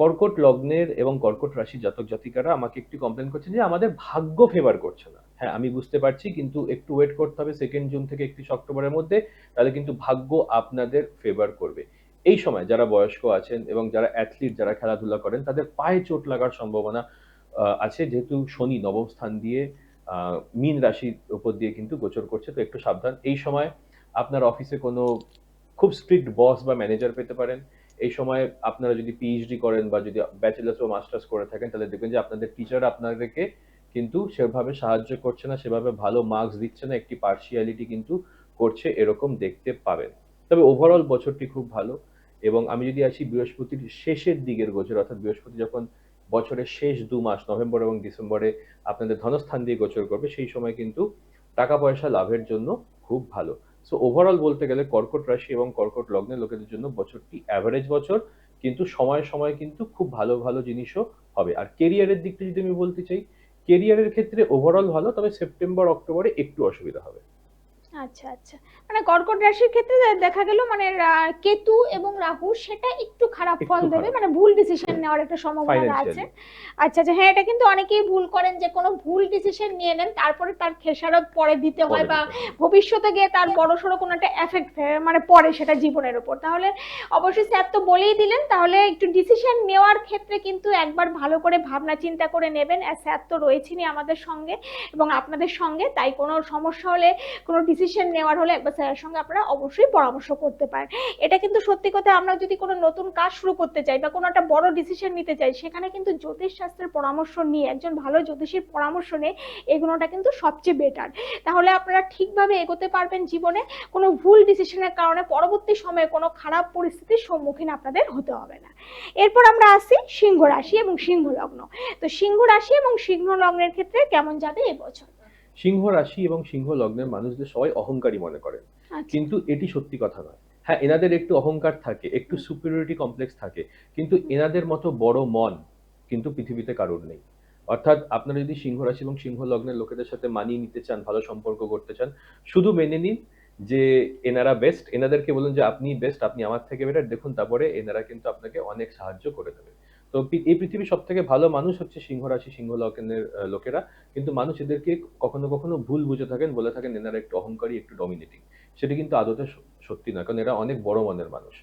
কর্কট লগ্নের এবং কর্কট রাশির জাতক জাতিকারা আমাকে একটু কমপ্লেন করছেন যে আমাদের ভাগ্য ফেভার করছে না। হ্যাঁ, আমি বুঝতে পারছি, কিন্তু একটু ওয়েট করতে হবে 2 জুন থেকে 31 অক্টোবরের মধ্যে, তাহলে কিন্তু ভাগ্য আপনাদের ফেভার করবে। এই সময় যারা বয়স্ক আছেন এবং যারা অ্যাথলিট, যারা খেলাধুলা করেন, তাদের পায়ে চোট লাগার সম্ভাবনা আছে, যেহেতু শনি নবম স্থান দিয়ে মীন রাশির উপর দিয়ে কিন্তু গোচর করছে। তো একটু সাবধান। এই সময় আপনার অফিসে কোনো খুব স্ট্রিক্ট বস বা ম্যানেজার পেতে পারেন। এই সময় আপনারা যদি পিএইচডি করেন বা যদি ব্যাচেলার্স বা মাস্টার্স করে থাকেন, তাহলে দেখবেন যে আপনাদের টিচার আপনাদেরকে কিন্তু সেভাবে সাহায্য করছে না, সেভাবে ভালো মার্কস দিচ্ছে না, একটি পার্সিয়ালিটি কিন্তু করছে, এরকম দেখতে পাবেন। তবে ওভারঅল বছরটি খুব ভালো। এবং আমি যদি আসি বৃহস্পতির শেষের দিকের গোচর, অর্থাৎ বৃহস্পতি যখন বছরের শেষ 2 মাস নভেম্বর এবং ডিসেম্বরে আপনাদের ধনস্থান দিয়ে গোচর করবে, সেই সময় কিন্তু টাকা পয়সা লাভের জন্য খুব ভালো। সো ওভারঅল বলতে গেলে কর্কট রাশি এবং কর্কট লগ্নের লোকেদের জন্য বছরটি অ্যাভারেজ বছর, কিন্তু সময় সময় কিন্তু খুব ভালো ভালো জিনিসও হবে। আর কেরিয়ারের দিকটা যদি আমি বলতে চাই, কেরিয়ারের ক্ষেত্রে ওভারঅল ভালো, তবে সেপ্টেম্বর অক্টোবরে একটু অসুবিধা হবে। আচ্ছা আচ্ছা, মানে কর্কট রাশির ক্ষেত্রে দেখা গেল মানে কেতু এবং রাহু সেটা একটু খারাপ ফল দেবে, মানে ভুল ডিসিশন নেওয়ার একটা সম্ভাবনা আছে। আচ্ছা আচ্ছা, হ্যাঁ এটা কিন্তু অনেকেই ভুল করেন যে কোনো ভুল ডিসিশন নিয়ে নেন, তারপরে তার খেসারত পরে দিতে হয় বা ভবিষ্যতে গিয়ে তার বড়সড় কোনো একটা এফেক্ট মানে পড়ে সেটা জীবনের উপর। তাহলে অবশ্যই স্যার তো বলেই দিলেন, তাহলে একটু ডিসিশন নেওয়ার ক্ষেত্রে কিন্তু একবার ভালো করে ভাবনা চিন্তা করে নেবেন। আর স্যার তো রয়েছেনই আমাদের সঙ্গে এবং আপনাদের সঙ্গে, তাই কোনো সমস্যা হলে কোনো ডিসিশন নেওয়ার হলে একবার স্যারের সঙ্গে আপনারা অবশ্যই পরামর্শ করতে পারেন। এটা কিন্তু সত্যি কথা, আমরা যদি কোনো নতুন কাজ শুরু করতে চাই বা কোনো একটা বড় ডিসিশন নিতে চাই, সেখানে কিন্তু জ্যোতিষ শাস্ত্রের পরামর্শ নিয়ে, একজন ভালো জ্যোতিষীর পরামর্শ নিয়ে এগোনোটা কিন্তু সবচেয়ে বেটার। তাহলে আপনারা ঠিকভাবে এগোতে পারবেন জীবনে, কোনো ভুল ডিসিশনের কারণে পরবর্তী সময়ে কোনো খারাপ পরিস্থিতির সম্মুখীন আপনাদের হতে হবে না। এরপর আমরা আসি সিংহ রাশি এবং সিংহ লগ্ন। তো সিংহ রাশি এবং সিংহ লগ্নের ক্ষেত্রে কেমন যাবে এবছর? সিংহ রাশি এবং সিংহ লগ্নের মানুষদের সবাই অহংকারী মনে করেন, কিন্তু এটি সত্যি কথা নয়। হ্যাঁ, এনাদের একটু অহংকার থাকে, একটু সুপিরিয়রিটি কমপ্লেক্স থাকে, কিন্তু এনাদের মতো বড় মন কিন্তু পৃথিবীতে কারোর নেই। অর্থাৎ আপনারা যদি সিংহ রাশি এবং সিংহ লগ্নের লোকেদের সাথে মানিয়ে নিতে চান, ভালো সম্পর্ক করতে চান, শুধু মেনে নিন যে এনারা বেস্ট, এনাদেরকে বলুন যে আপনি বেস্ট, আপনি আমার থেকে বেটার, দেখুন তারপরে এনারা কিন্তু আপনাকে অনেক সাহায্য করে দেবে। তো এই পৃথিবীর সব থেকে ভালো মানুষ হচ্ছে সিংহ রাশি সিংহ লগ্নের লোকেরা। কিন্তু মানুষ এদেরকে কখনো কখনো ভুল বুঝে থাকেন, বলে থাকেন এনারা একটু অহংকারী, একটু ডমিনেটিং। সেটা কিন্তু আদতে সত্যি নয়, কারণ এরা অনেক বড় মনের মানুষ।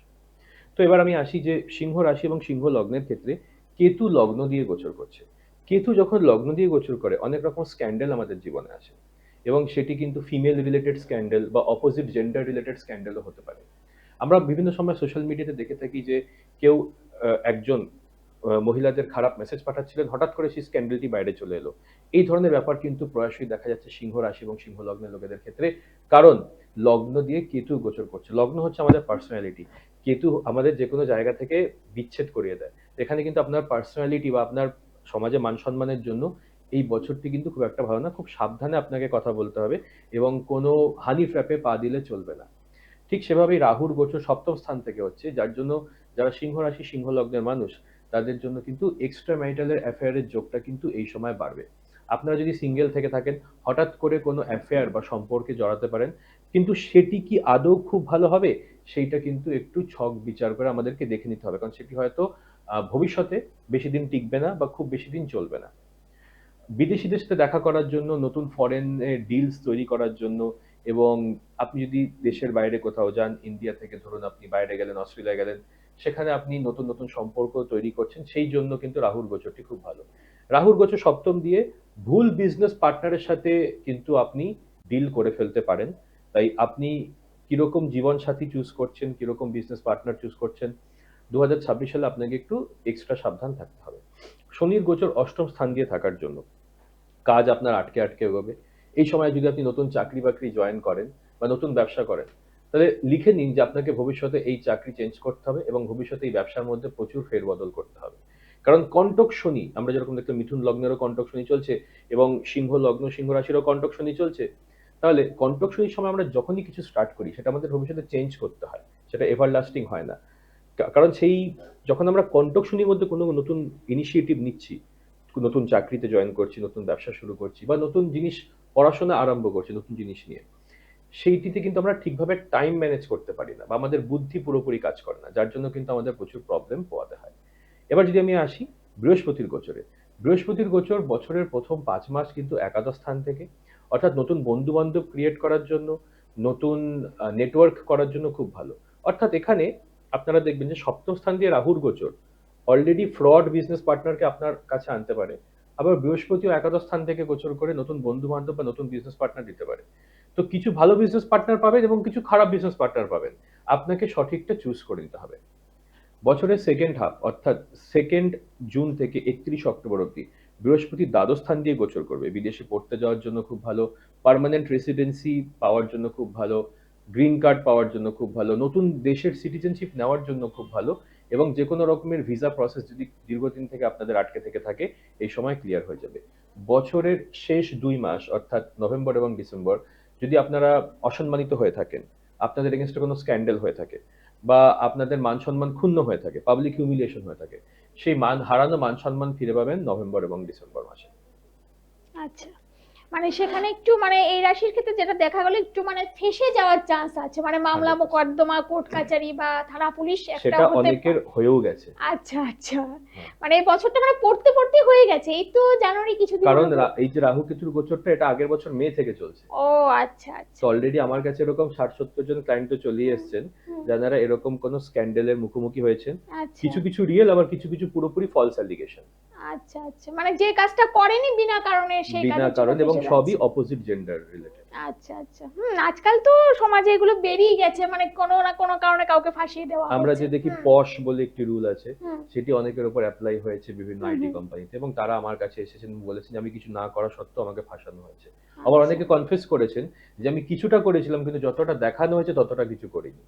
তো এবার আমি আসি যে সিংহ রাশি এবং সিংহ লগ্নের ক্ষেত্রে কেতু লগ্ন দিয়ে গোচর করছে। কেতু যখন লগ্ন দিয়ে গোচর করে অনেক রকম স্ক্যান্ডেল আমাদের জীবনে আসে, এবং সেটি কিন্তু ফিমেল রিলেটেড স্ক্যান্ডেল বা অপোজিট জেন্ডার রিলেটেড স্ক্যান্ডেলও হতে পারে। আমরা বিভিন্ন সময় সোশ্যাল মিডিয়াতে দেখে থাকি যে কেউ একজন মহিলাদের খারাপ মেসেজ পাঠাচ্ছিলেন, হঠাৎ করে সেই স্ক্যান্ডেলটি বাইরে চলে এলো। এই ধরনের ব্যাপার কিন্তু প্রায়শই দেখা যাচ্ছে সিংহ রাশি এবং সিংহ লগ্নের লোকেদের ক্ষেত্রে, কারণ লগ্ন দিয়ে কেতু গোচর করছে। লগ্ন হচ্ছে আমাদের পার্সোনালিটি, কেতু আমাদের যে কোনো জায়গা থেকে বিচ্ছেদ করিয়ে দেয়। এখানে কিন্তু আপনার পার্সোনালিটি বা আপনার সমাজে মান সম্মানের জন্য এই বছরটি কিন্তু খুব একটা ভালো না। খুব সাবধানে আপনাকে কথা বলতে হবে এবং কোনো হানি ট্র্যাপে পা দিলে চলবে না। ঠিক সেভাবেই রাহুর গোচর সপ্তম স্থান থেকে হচ্ছে, যার জন্য যারা সিংহ রাশি সিংহ লগ্নের মানুষ তাদের জন্য কিন্তু এক্সট্রা ম্যারিটালের অ্যাফেয়ারের যোগটা কিন্তু এই সময় বাড়বে। আপনারা যদি সিঙ্গেল থেকে থাকেন, হঠাৎ করে কোনো অ্যাফেয়ার বা সম্পর্কে জড়াতে পারেন, কিন্তু সেটি কি আদৌ খুব ভালো হবে সেইটা কিন্তু একটু ছক বিচার করে আমাদেরকে দেখে নিতে হবে, কারণ সেটি হয়তো ভবিষ্যতে বেশি দিন টিকবে না বা খুব বেশি দিন চলবে না। বিদেশিদের সাথে দেখা করার জন্য, নতুন ফরেন ডিলস তৈরি করার জন্য, এবং আপনি যদি দেশের বাইরে কোথাও যান, ইন্ডিয়া থেকে ধরুন আপনি বাইরে গেলেন, অস্ট্রেলিয়া গেলেন, সেখানে আপনি নতুন নতুন সম্পর্ক তৈরি করছেন, সেই জন্য কিন্তু রাহুর গোচরটি খুব ভালো। রাহুর গোচর সপ্তম দিয়ে ভুল বিজনেস পার্টনারের সাথে কিন্তু আপনি ডিল করে ফেলতে পারেন। তাই আপনি কিরকম জীবন সাথী চুজ করছেন, কিরকম বিজনেস পার্টনার চুজ করছেন, 2026 সালে আপনাকে একটু এক্সট্রা সাবধান থাকতে হবে। শনির গোচর অষ্টম স্থান দিয়ে থাকার জন্য কাজ আপনার আটকে আটকে এগোবে। এই সময় যদি আপনি নতুন চাকরি বাকরি জয়েন করেন বা নতুন ব্যবসা করেন, তাহলে লিখে নিন যে আপনাকে ভবিষ্যতে এই চাকরি চেঞ্জ করতে হবে এবং ভবিষ্যতে এই ব্যবসার মধ্যে প্রচুর ফেরবদল করতে হবে। কারণ কন্টক শনি, আমরা যেরকম দেখলাম মিথুন লগ্নেরও কন্টক শনি চলছে এবং সিংহ লগ্ন সিংহ রাশিরও কন্টক শনি চলছে। তাহলে কন্টক শনির সময় আমরা যখনই কিছু স্টার্ট করি সেটা আমাদের ভবিষ্যতে চেঞ্জ করতে হয়, সেটা এভার লাস্টিং হয় না। কারণ সেই যখন আমরা কন্টক শনির মধ্যে কোনো নতুন ইনিশিয়েটিভ নিচ্ছি, নতুন চাকরিতে জয়েন করছি, নতুন ব্যবসা শুরু করছি বা নতুন জিনিস পড়াশোনা আরম্ভ করছি নতুন জিনিস নিয়ে, সেইটিতে কিন্তু আমরা ঠিকভাবে টাইম ম্যানেজ করতে পারি না বা আমাদের বুদ্ধি পুরোপুরি কাজ করে না, যার জন্য কিন্তু আমাদের প্রচুর প্রবলেম পোহাতে হয়। এবার যদি আমি আসি বৃহস্পতির গোচরে, বৃহস্পতির গোচর বছরের প্রথম 5 মাস কিন্তু একাদশ স্থান থেকে, অর্থাৎ নতুন বন্ধু বান্ধব ক্রিয়েট করার জন্য, নতুন নেটওয়ার্ক করার জন্য খুব ভালো। অর্থাৎ এখানে আপনারা দেখবেন যে সপ্তম স্থান দিয়ে রাহুর গোচর অলরেডি ফ্রড বিজনেস পার্টনারকে আপনার কাছে আনতে পারে, আবার বৃহস্পতিও একাদশ স্থান থেকে গোচর করে নতুন বন্ধু বান্ধব বা নতুন বিজনেস পার্টনার দিতে পারে। তো কিছু ভালো বিজনেস পার্টনার পাবেন এবং কিছু খারাপ বিজনেস পার্টনার পাবেন, আপনাকে সঠিকটা চুজ করে নিতে হবে। বছরের সেকেন্ড হাফ অর্থাৎ 2 জুন থেকে 31 অক্টোবর অব্দি বৃহস্পতি দ্বাদশ স্থান দিয়ে গোচর করবে। বিদেশে পড়তে যাওয়ার জন্য খুব ভালো, পার্মানেন্ট রেসিডেন্সি পাওয়ার জন্য খুব ভালো, গ্রিন কার্ড পাওয়ার জন্য খুব ভালো, নতুন দেশের সিটিজেনশিপ নেওয়ার জন্য খুব ভালো, এবং যে কোনো রকমের ভিসা প্রসেস যদি দীর্ঘদিন থেকে আপনাদের আটকে থেকে থাকে এই সময় ক্লিয়ার হয়ে যাবে। বছরের শেষ 2 মাস অর্থাৎ নভেম্বর এবং ডিসেম্বর যদি আপনারা অসম্মানিত হয়ে থাকেন, আপনাদের এগেনস্টে কোনো স্ক্যান্ডেল হয়ে থাকে বা আপনাদের মান সম্মান ক্ষুণ্ণ হয়ে থাকে, পাবলিক হিউমিলিয়েশন হয়ে থাকে, সেই হারানো মান সম্মান ফিরে পাবেন নভেম্বর এবং ডিসেম্বর মাসে। আচ্ছা, মানে সেখানে একটু মানে এই রাশির ক্ষেত্রে যেটা দেখা গেল একটু মানে ফেঁসে যাওয়ার চান্স আছে, মানে মামলা 100%। মোকদ্দমা কোর্ট কাচারি বা থানা পুলিশ একটা সেটা হতে অনেকের হয়েও গেছে। আচ্ছা আচ্ছা, হ্যাঁ। মানে এই বছরটা মানে পড়তে পড়তে হয়ে গেছে, এই তো জানুয়ারি কিছুদিন কারণ হলো। এই যে রাহু কেতুর গোচরটা এটা আগের বছর মে থেকে চলছে। ও আচ্ছা তো আচ্ছা। অলরেডি আমার কাছে এরকম 60-70 জন ক্লায়েন্ট তো চলেই হুম, এসেছেন হুম, যারা এরকম কোনো স্ক্যান্ডালের মুখোমুখি হয়েছেন। আচ্ছা কিছু কিছু রিয়েল, আবার কিছু কিছু পুরোপুরি ফলস অ্যালিগেশন, আচ্ছা আচ্ছা, মানে যে কাজটা করেনি বিনা কারণে সেই বিনা কাজের জন্য কারণ, এবং ফেঁসে সবই যাচ্ছে। Opposite gender related. আচ্ছা আচ্ছা, আজকাল তো সমাজে এগুলো বেরিয়ে গেছে, মানে কোনো না কোনো কারণে কাউকে ফাঁসিয়ে দেওয়া আমরা হচ্ছে। যে দেখি পশ বলে একটি রুল আছে, হুম সেটি অনেকের উপর অ্যাপ্লাই হয়েছে বিভিন্ন হুম আইটি হুম, কোম্পানিতে, এবং তারা আমার কাছে এসেছেন বলেছেন যে আমি কিছু না করা সত্ত্বেও আমাকে ফাঁসানো হয়েছে। আবার আচ্ছা অনেকে কনফেস করেছেন যে আমি কিছুটা করেছিলাম কিন্তু যতটা দেখানো হয়েছে ততটা কিছু করিনি।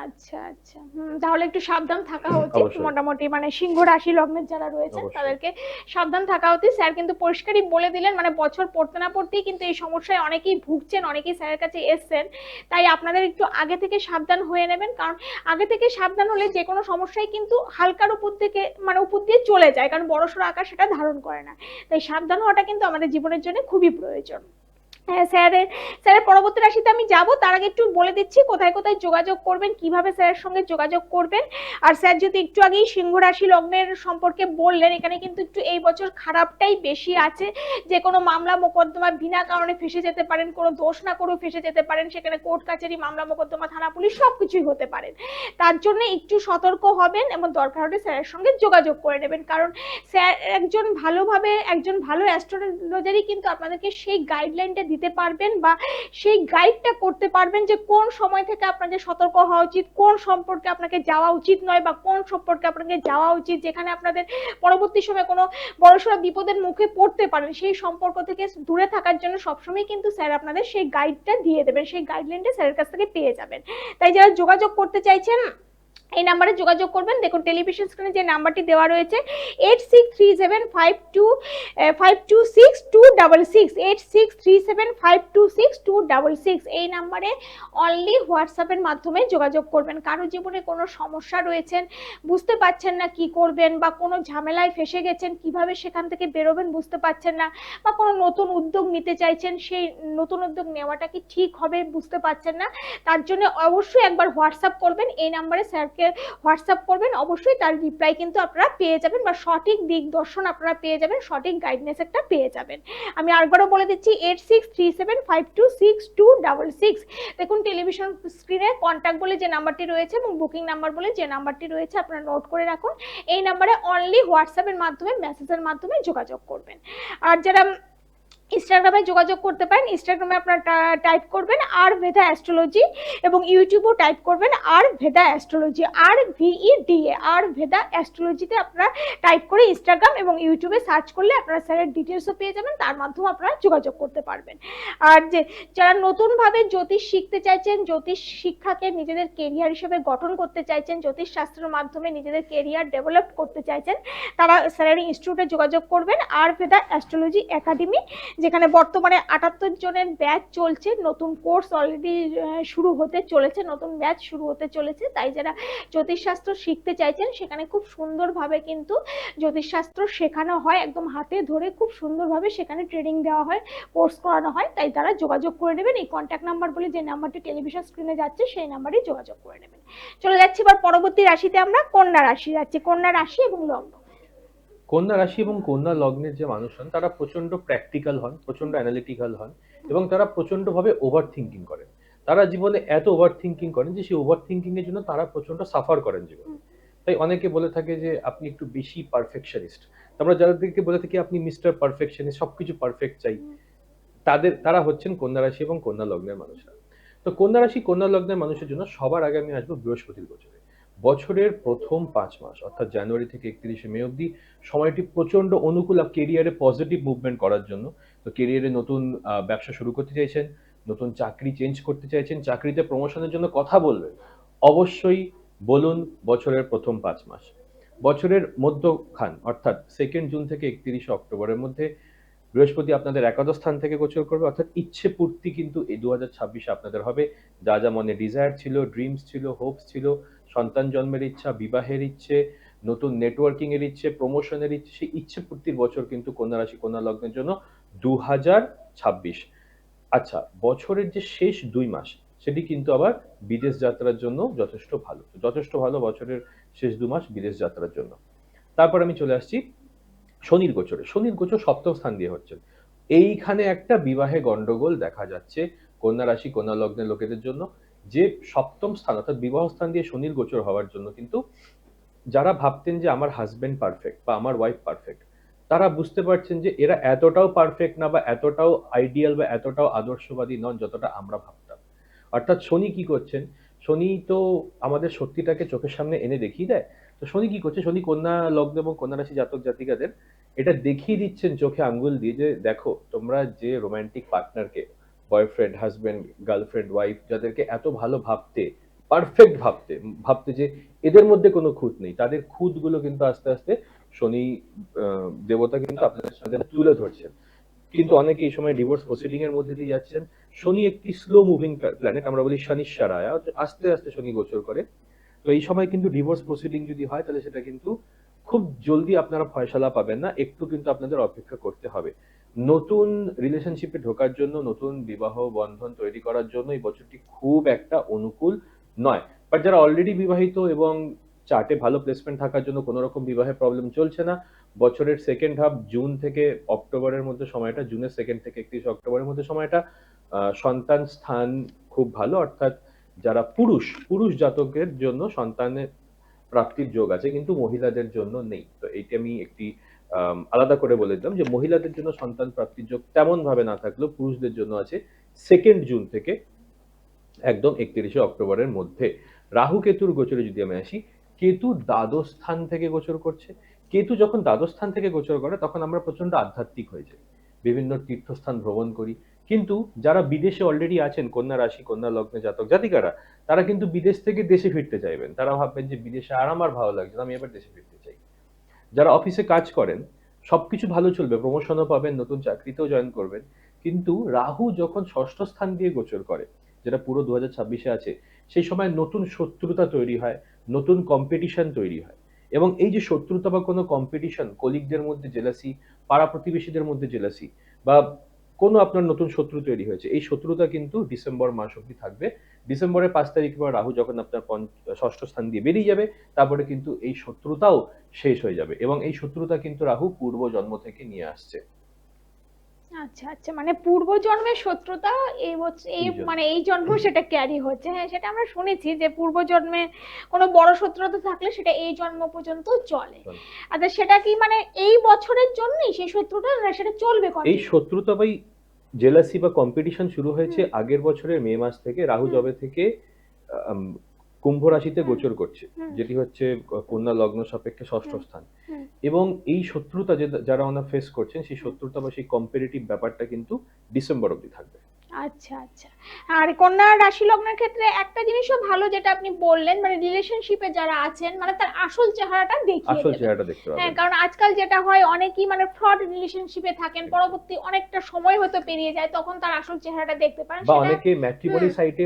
আচ্ছা আচ্ছা, তাহলে একটু সাবধান থাকা উচিত অবশ্যই, মোটামুটি, মানে সিংহ রাশি লগ্নের যারা রয়েছেন অবশ্যই। তাদেরকে সাবধান থাকা উচিত। স্যার কিন্তু পরিষ্কারই বলে দিলেন, মানে বছর পড়তে না পড়তেই কিন্তু এই সমস্যায় অনেকেই ভুগছেন, অনেকেই স্যারের কাছে এসছেন। তাই আপনাদের একটু আগে থেকে সাবধান হয়ে নেবেন, কারণ আগে থেকে সাবধান হলে যে কোনো সমস্যায় কিন্তু হালকার উপর থেকে মানে উপর দিয়ে চলে যায়, কারণ বড়সড় আকার সেটা ধারণ করে না। তাই সাবধান হওয়াটা কিন্তু আমাদের জীবনের জন্য খুবই প্রয়োজন। হ্যাঁ, স্যারের পরবর্তী রাশিতে আমি যাব, তার আগে একটু বলে দিচ্ছি কোথায় কোথায় যোগাযোগ করবেন, কিভাবে স্যারের সঙ্গে যোগাযোগ করবেন। আর স্যার যদি একটু আগেই সিংহ রাশি লগ্নের সম্পর্কে বললেন, এখানে কিন্তু একটু এই বছর খারাপটাই বেশি আছে, যে কোনো মামলা মোকদ্দমা বিনা কারণে ফেঁসে যেতে পারেন, কোনো দোষ না করেও ফেঁসে যেতে পারেন, সেখানে কোর্ট কাচারি মামলা মোকদ্দমা থানা পুলিশ সবকিছুই হতে পারেন। তার জন্য একটু সতর্ক হবেন এবং দরকার হলে স্যারের সঙ্গে যোগাযোগ করে নেবেন, কারণ স্যার একজন ভালো অ্যাস্ট্রোলজারই কিন্তু আপনাদেরকে সেই গাইডলাইনটা দিতে পারবেন বা সেই গাইডটা করতে পারবেন যে কোন সময় থেকে আপনাদের সতর্ক হওয়া উচিত, কোন সম্পর্কে আপনাকে যাওয়া উচিত নয়, বা কোন সম্পর্কে আপনাকে যাওয়া উচিত, যেখানে আপনাদের পরবর্তী সময় কোনো বড়সড় বিপদের মুখে পড়তে পারেন, সেই সম্পর্ক থেকে দূরে থাকার জন্য সবসময় কিন্তু স্যার আপনাদের সেই গাইডটা দিয়ে দেবেন, সেই গাইডলাইনটা স্যারের কাছ থেকে পেয়ে যাবেন। তাই যারা যোগাযোগ করতে চাইছেন এই নাম্বারে যোগাযোগ করবেন। দেখুন টেলিভিশন স্ক্রিনে যে নাম্বারটি দেওয়া রয়েছে 8637526266, 8637526266, এই নাম্বারে অনলি হোয়াটসঅ্যাপের মাধ্যমে যোগাযোগ করবেন। কারো জীবনে কোনো সমস্যা রয়েছেন, বুঝতে পারছেন না কি করবেন, বা কোনো ঝামেলায় ফেসে গেছেন, কিভাবে সেখান থেকে বেরোবেন বুঝতে পারছেন না, বা কোনো নতুন উদ্যোগ নিতে চাইছেন, সেই নতুন উদ্যোগ নেওয়াটা কি ঠিক হবে বুঝতে পারছেন না, তার জন্য অবশ্যই একবার হোয়াটসঅ্যাপ করবেন। এই নাম্বারে স্যারকে হোয়াটসঅ্যাপ করবেন, অবশ্যই তার রিপ্লাই কিন্তু আপনারা পেয়ে যাবেন, বা সঠিক দিক দর্শন আপনারা পেয়ে যাবেন, সঠিক গাইডনেস একটা পেয়ে যাবেন। আমি আরেকবারও বলে দিচ্ছি 8637526266। দেখুন টেলিভিশন স্ক্রিনে কন্ট্যাক্ট বলে যে নাম্বারটি রয়েছে এবং বুকিং নাম্বার বলে যে নাম্বারটি রয়েছে, আপনারা নোট করে রাখুন। এই নাম্বারে অনলি হোয়াটসঅ্যাপের মাধ্যমে মেসেজের মাধ্যমে যোগাযোগ করবেন। আর যারা ইনস্টাগ্রামে যোগাযোগ করতে পারেন, ইনস্টাগ্রামে আপনারা টাইপ করবেন আর ভেদা অ্যাস্ট্রোলজি, এবং ইউটিউবেও টাইপ করবেন আর ভেদা অ্যাস্ট্রোলজি, RVEDA, আর ভেদা অ্যাস্ট্রোলজিতে আপনারা টাইপ করে ইনস্টাগ্রাম এবং ইউটিউবে সার্চ করলে আপনারা স্যারের ডিটেলসও পেয়ে যাবেন, তার মাধ্যমে আপনারা যোগাযোগ করতে পারবেন। আর যে যারা নতুনভাবে জ্যোতিষ শিখতে চাইছেন, জ্যোতিষ শিক্ষাকে নিজেদের কেরিয়ার হিসেবে গঠন করতে চাইছেন, জ্যোতিষ শাস্ত্রের মাধ্যমে নিজেদের কেরিয়ার ডেভেলপ করতে চাইছেন, তারা স্যারের ইনস্টিটিউটে যোগাযোগ করবেন, আর ভেদা অ্যাস্ট্রোলজি একাডেমি, যেখানে বর্তমানে 78 জনের ব্যাচ চলছে, নতুন কোর্স অলরেডি শুরু হতে চলেছে, নতুন ব্যাচ শুরু হতে চলেছে। তাই যারা জ্যোতিষশাস্ত্র শিখতে চাইছেন, সেখানে খুব সুন্দরভাবে কিন্তু জ্যোতিষশাস্ত্র শেখানো হয়, একদম হাতে ধরে খুব সুন্দরভাবে সেখানে ট্রেনিং দেওয়া হয়, কোর্স করানো হয়। তাই তারা যোগাযোগ করে নেবেন, এই কন্ট্যাক্ট নাম্বার বলে যে নাম্বারটি টেলিভিশন স্ক্রিনে যাচ্ছে সেই নাম্বারে যোগাযোগ করে নেবেন। চলে যাচ্ছি এবার পরবর্তী রাশিতে, আমরা কন্যা রাশি যাচ্ছি, কন্যা রাশি এবং লগ্ন। কন্যা রাশি এবং কন্যা লগ্নের যে মানুষ হন তারা প্রচন্ড প্র্যাকটিক্যাল হন, প্রচন্ড অ্যানালিটিক্যাল হন, এবং তারা প্রচন্ড ভাবে ওভার থিঙ্কিং করেন। তারা জীবনে এত ওভার থিঙ্কিং করেন যে সেই ওভার থিঙ্কিং এর জন্য তারা প্রচন্ড সাফার করেন জীবনে। তাই অনেকে বলে থাকে যে আপনি একটু বেশি পারফেকশনিস্ট। আমরা যাদেরকে বলে থাকি আপনি মিস্টার পারফেকশনিস্ট, সবকিছু পারফেক্ট চাই, তারা হচ্ছেন কন্যা রাশি এবং কন্যা লগ্নের মানুষরা। তো কন্যা রাশি কন্যা লগ্নের মানুষের জন্য সবার আগে আমি আসবো বৃহস্পতির গোচরে। বছরের প্রথম 5 মাস অর্থাৎ জানুয়ারি থেকে 31শে মে অবধি সময়টি প্রচন্ড অনুকূল কেরিয়ারে পজিটিভ মুভমেন্ট করার জন্য। তো কেরিয়ারে নতুন ব্যবসা শুরু করতে চাইছেন, নতুন চাকরি চেঞ্জ করতে চাইছেন, চাকরিতে প্রমোশনের জন্য কথা বলবেন, অবশ্যই বলুন বছরের প্রথম 5 মাস। বছরের মধ্যখান অর্থাৎ 2 জুন থেকে 31শে অক্টোবরের মধ্যে বৃহস্পতি আপনাদের একাদশ স্থান থেকে গোচর করবে, অর্থাৎ ইচ্ছে পূর্তি কিন্তু এই 2026 আপনাদের হবে। যা যা মনে ডিজায়ার ছিল, ড্রিমস ছিল, হোপস ছিল, সন্তান জন্মের ইচ্ছা, বিবাহের ইচ্ছে, নতুন নেটওয়ার্কিং এর ইচ্ছে, প্রমোশনের ইচ্ছে, সেই ইচ্ছে পূর্তির বছর কিন্তু কন্যা রাশি কন্যা লগ্নের জন্য 26। আচ্ছা, বছরের যে শেষ 2 মাস সেটি কিন্তু আবার বিদেশ যাত্রার জন্য যথেষ্ট ভালো বছরের শেষ 2 মাস বিদেশ যাত্রার জন্য। তারপর আমি চলে আসছি শনির গোচরে। শনির গোচর সপ্তম স্থান দিয়ে হচ্ছে। এইখানে একটা বিবাহে গন্ডগোল দেখা যাচ্ছে কন্যা রাশি কন্যা লগ্নের লোকেদের জন্য, যে সপ্তম স্থান অর্থাৎ বিবাহ স্থান দিয়ে শনির গোচর হওয়ার জন্য কিন্তু যারা ভাবতেন যে আমার হাজবেন্ড পারফেক্ট বা আমার ওয়াইফ পারফেক্ট, তারা বুঝতে পারছেন যে এরা এতটাও পারফেক্ট না বা এতটাও আইডিয়াল বা এতটাও আদর্শবাদী নন যতটা আমরা ভাবতাম। অর্থাৎ শনি কি করছেন, শনি তো আমাদের সত্যিটাকে চোখের সামনে এনে দেখিয়ে দেয়। তো শনি কি করছে, শনি কন্যা লগ্ন এবং কন্যা রাশি জাতক জাতিকাদের এটা দেখিয়ে দিচ্ছেন চোখে আঙ্গুল দিয়ে যে দেখো তোমরা যে রোমান্টিক পার্টনারকে, বয়ফ্রেন্ড হাজবেন্ড গার্লফ্রেন্ড ওয়াইফ, যাদেরকে এত ভালো ভাবতে, পারফেক্ট ভাবতে ভাবতে যে এদের মধ্যে কোনো খুঁত নেই, তাদের খুঁতগুলো কিন্তু আস্তে আস্তে শনি দেবতা কিন্তু আপনাদের সাথে তুলে ধরছেন। কিন্তু অনেকে এই সময় ডিভোর্স প্রসিডিং এর মধ্যে দিয়ে যাচ্ছেন। শনি একটি স্লো মুভিং প্ল্যানেট, আমরা বলি শনিশ্বরায়া, আস্তে আস্তে শনি গোচর করে। তো এই সময় কিন্তু ডিভোর্স প্রসিডিং যদি হয় তাহলে সেটা কিন্তু খুব জলদি আপনারা ফয়সালা পাবেন না, একটু কিন্তু আপনাদের অপেক্ষা করতে হবে। নতুন রিলেশনশিপে ঢোকার জন্য, নতুন বিবাহ বন্ধন তৈরি করার জন্য এই বছরটি খুব একটা অনুকূল নয়। বাট যারা অলরেডি বিবাহিত এবং চার্টে ভালো প্লেসমেন্ট থাকার জন্য কোনো রকম বিবাহের প্রবলেম চলছে না, বছরের সেকেন্ড হাফ জুন থেকে অক্টোবরের মধ্যে সময়টা, জুনের সেকেন্ড থেকে 31 অক্টোবরের মধ্যে সময়টা সন্তান স্থান খুব ভালো। অর্থাৎ যারা পুরুষ জাতকের জন্য সন্তানের প্রাপ্তির যোগ আছে, কিন্তু মহিলাদের জন্য নেই। তো এইটা আমি একটি আলাদা করে বলে দিলাম যে মহিলাদের জন্য সন্তান প্রাপ্তির যোগ তেমন ভাবে না থাকলেও পুরুষদের জন্য আছে 2 জুন থেকে একদম 31 অক্টোবরের মধ্যে। রাহু কেতুর গোচরে যদি আমি আসি, কেতু দ্বাদশ স্থান থেকে গোচর করছে। কেতু যখন দ্বাদশ স্থান থেকে গোচর করে তখন আমরা প্রচন্ড আধ্যাত্মিক হয়ে যাই, বিভিন্ন তীর্থস্থান ভ্রমণ করি। কিন্তু যারা বিদেশে অলরেডি আছেন, কন্যা রাশি কন্যা লগ্নে জাতক জাতিকারা, তারা কিন্তু বিদেশ থেকে দেশে ফিরতে চাইবেন। তারা ভাববেন যে বিদেশে আর আমার ভালো লাগছে না, আমি এবার দেশে ফিরতে চাই। যারা অফিসে কাজ করেন, সবকিছু ভালো চলবে, প্রমোশনও পাবেন, নতুন চাকরিতেও জয়েন করবেন। কিন্তু রাহু যখন ষষ্ঠ স্থান দিয়ে গোচর করে, যেটা পুরো 2026-এ আছে, সেই সময় নতুন শত্রুতা তৈরি হয়, নতুন কম্পিটিশন তৈরি হয়। এবং এই যে শত্রুতা বা কোনো কম্পিটিশন, কলিগদের মধ্যে জেলাসি, পাড়া প্রতিবেশীদের মধ্যে জেলাসি, বা কোনো আপনার নতুন শত্রু তৈরি হয়েছে, এই শত্রুতা কিন্তু ডিসেম্বর মাস অব্দি থাকবে। ডিসেম্বরের 5 তারিখ পর রাহু যখন আপনার ষষ্ঠ স্থান দিয়ে বেরিয়ে যাবে, তারপরে কিন্তু এই শত্রুতাও শেষ হয়ে যাবে। এবং এই শত্রুতা কিন্তু রাহু পূর্ব জন্ম থেকে নিয়ে আসছে। আচ্ছা আচ্ছা, মানে পূর্ব জন্মের শত্রুতা এই বছর এই মানে এই জন্ম সেটা ক্যারি হচ্ছে। হ্যাঁ, সেটা আমরা শুনেছি যে পূর্ব জন্মে কোনো বড় শত্রুতা থাকলে সেটা এই জন্ম পর্যন্ত চলে। আচ্ছা, সেটা কি মানে এই বছরের জন্যই সেই শত্রুতা, না সেটা চলবে কত? এই শত্রুতা বা জেলাসি বা কম্পিটিশন শুরু হয়েছে আগের বছরের মে মাস থেকে, রাহু জবে থেকে কুম্ভ রাশিতে গোচর করছে, যেটি হচ্ছে কন্যা লগ্ন সাপেক্ষে ষষ্ঠ স্থান। এবং এই শত্রুতা যারা ওনারা ফেস করছেন, সেই শত্রুতা বা সেই কম্পিটিটিভ ব্যাপারটা কিন্তু ডিসেম্বর অবধি থাকবে। আচ্ছা আচ্ছা। আর কন্যা রাশি লগ্নের ক্ষেত্রে একটা জিনিসও ভালো, যেটা আপনি বললেন, মানে রিলেশনশিপে যারা আছেন, মানে তার আসল চেহারাটা দেখিয়ে আসল দেবে। চেহারাটা দেখতে পাবেন। হ্যাঁ, কারণ আজকাল যেটা হয়, অনেকেই মানে ফ্রড রিলেশনশিপে থাকেন, পরবর্তী অনেকটা সময় হয়তো পেরিয়ে যায়, তখন তার আসল চেহারাটা দেখতে পারেন। বা অনেকে ম্যাট্রিমনি সাইটে,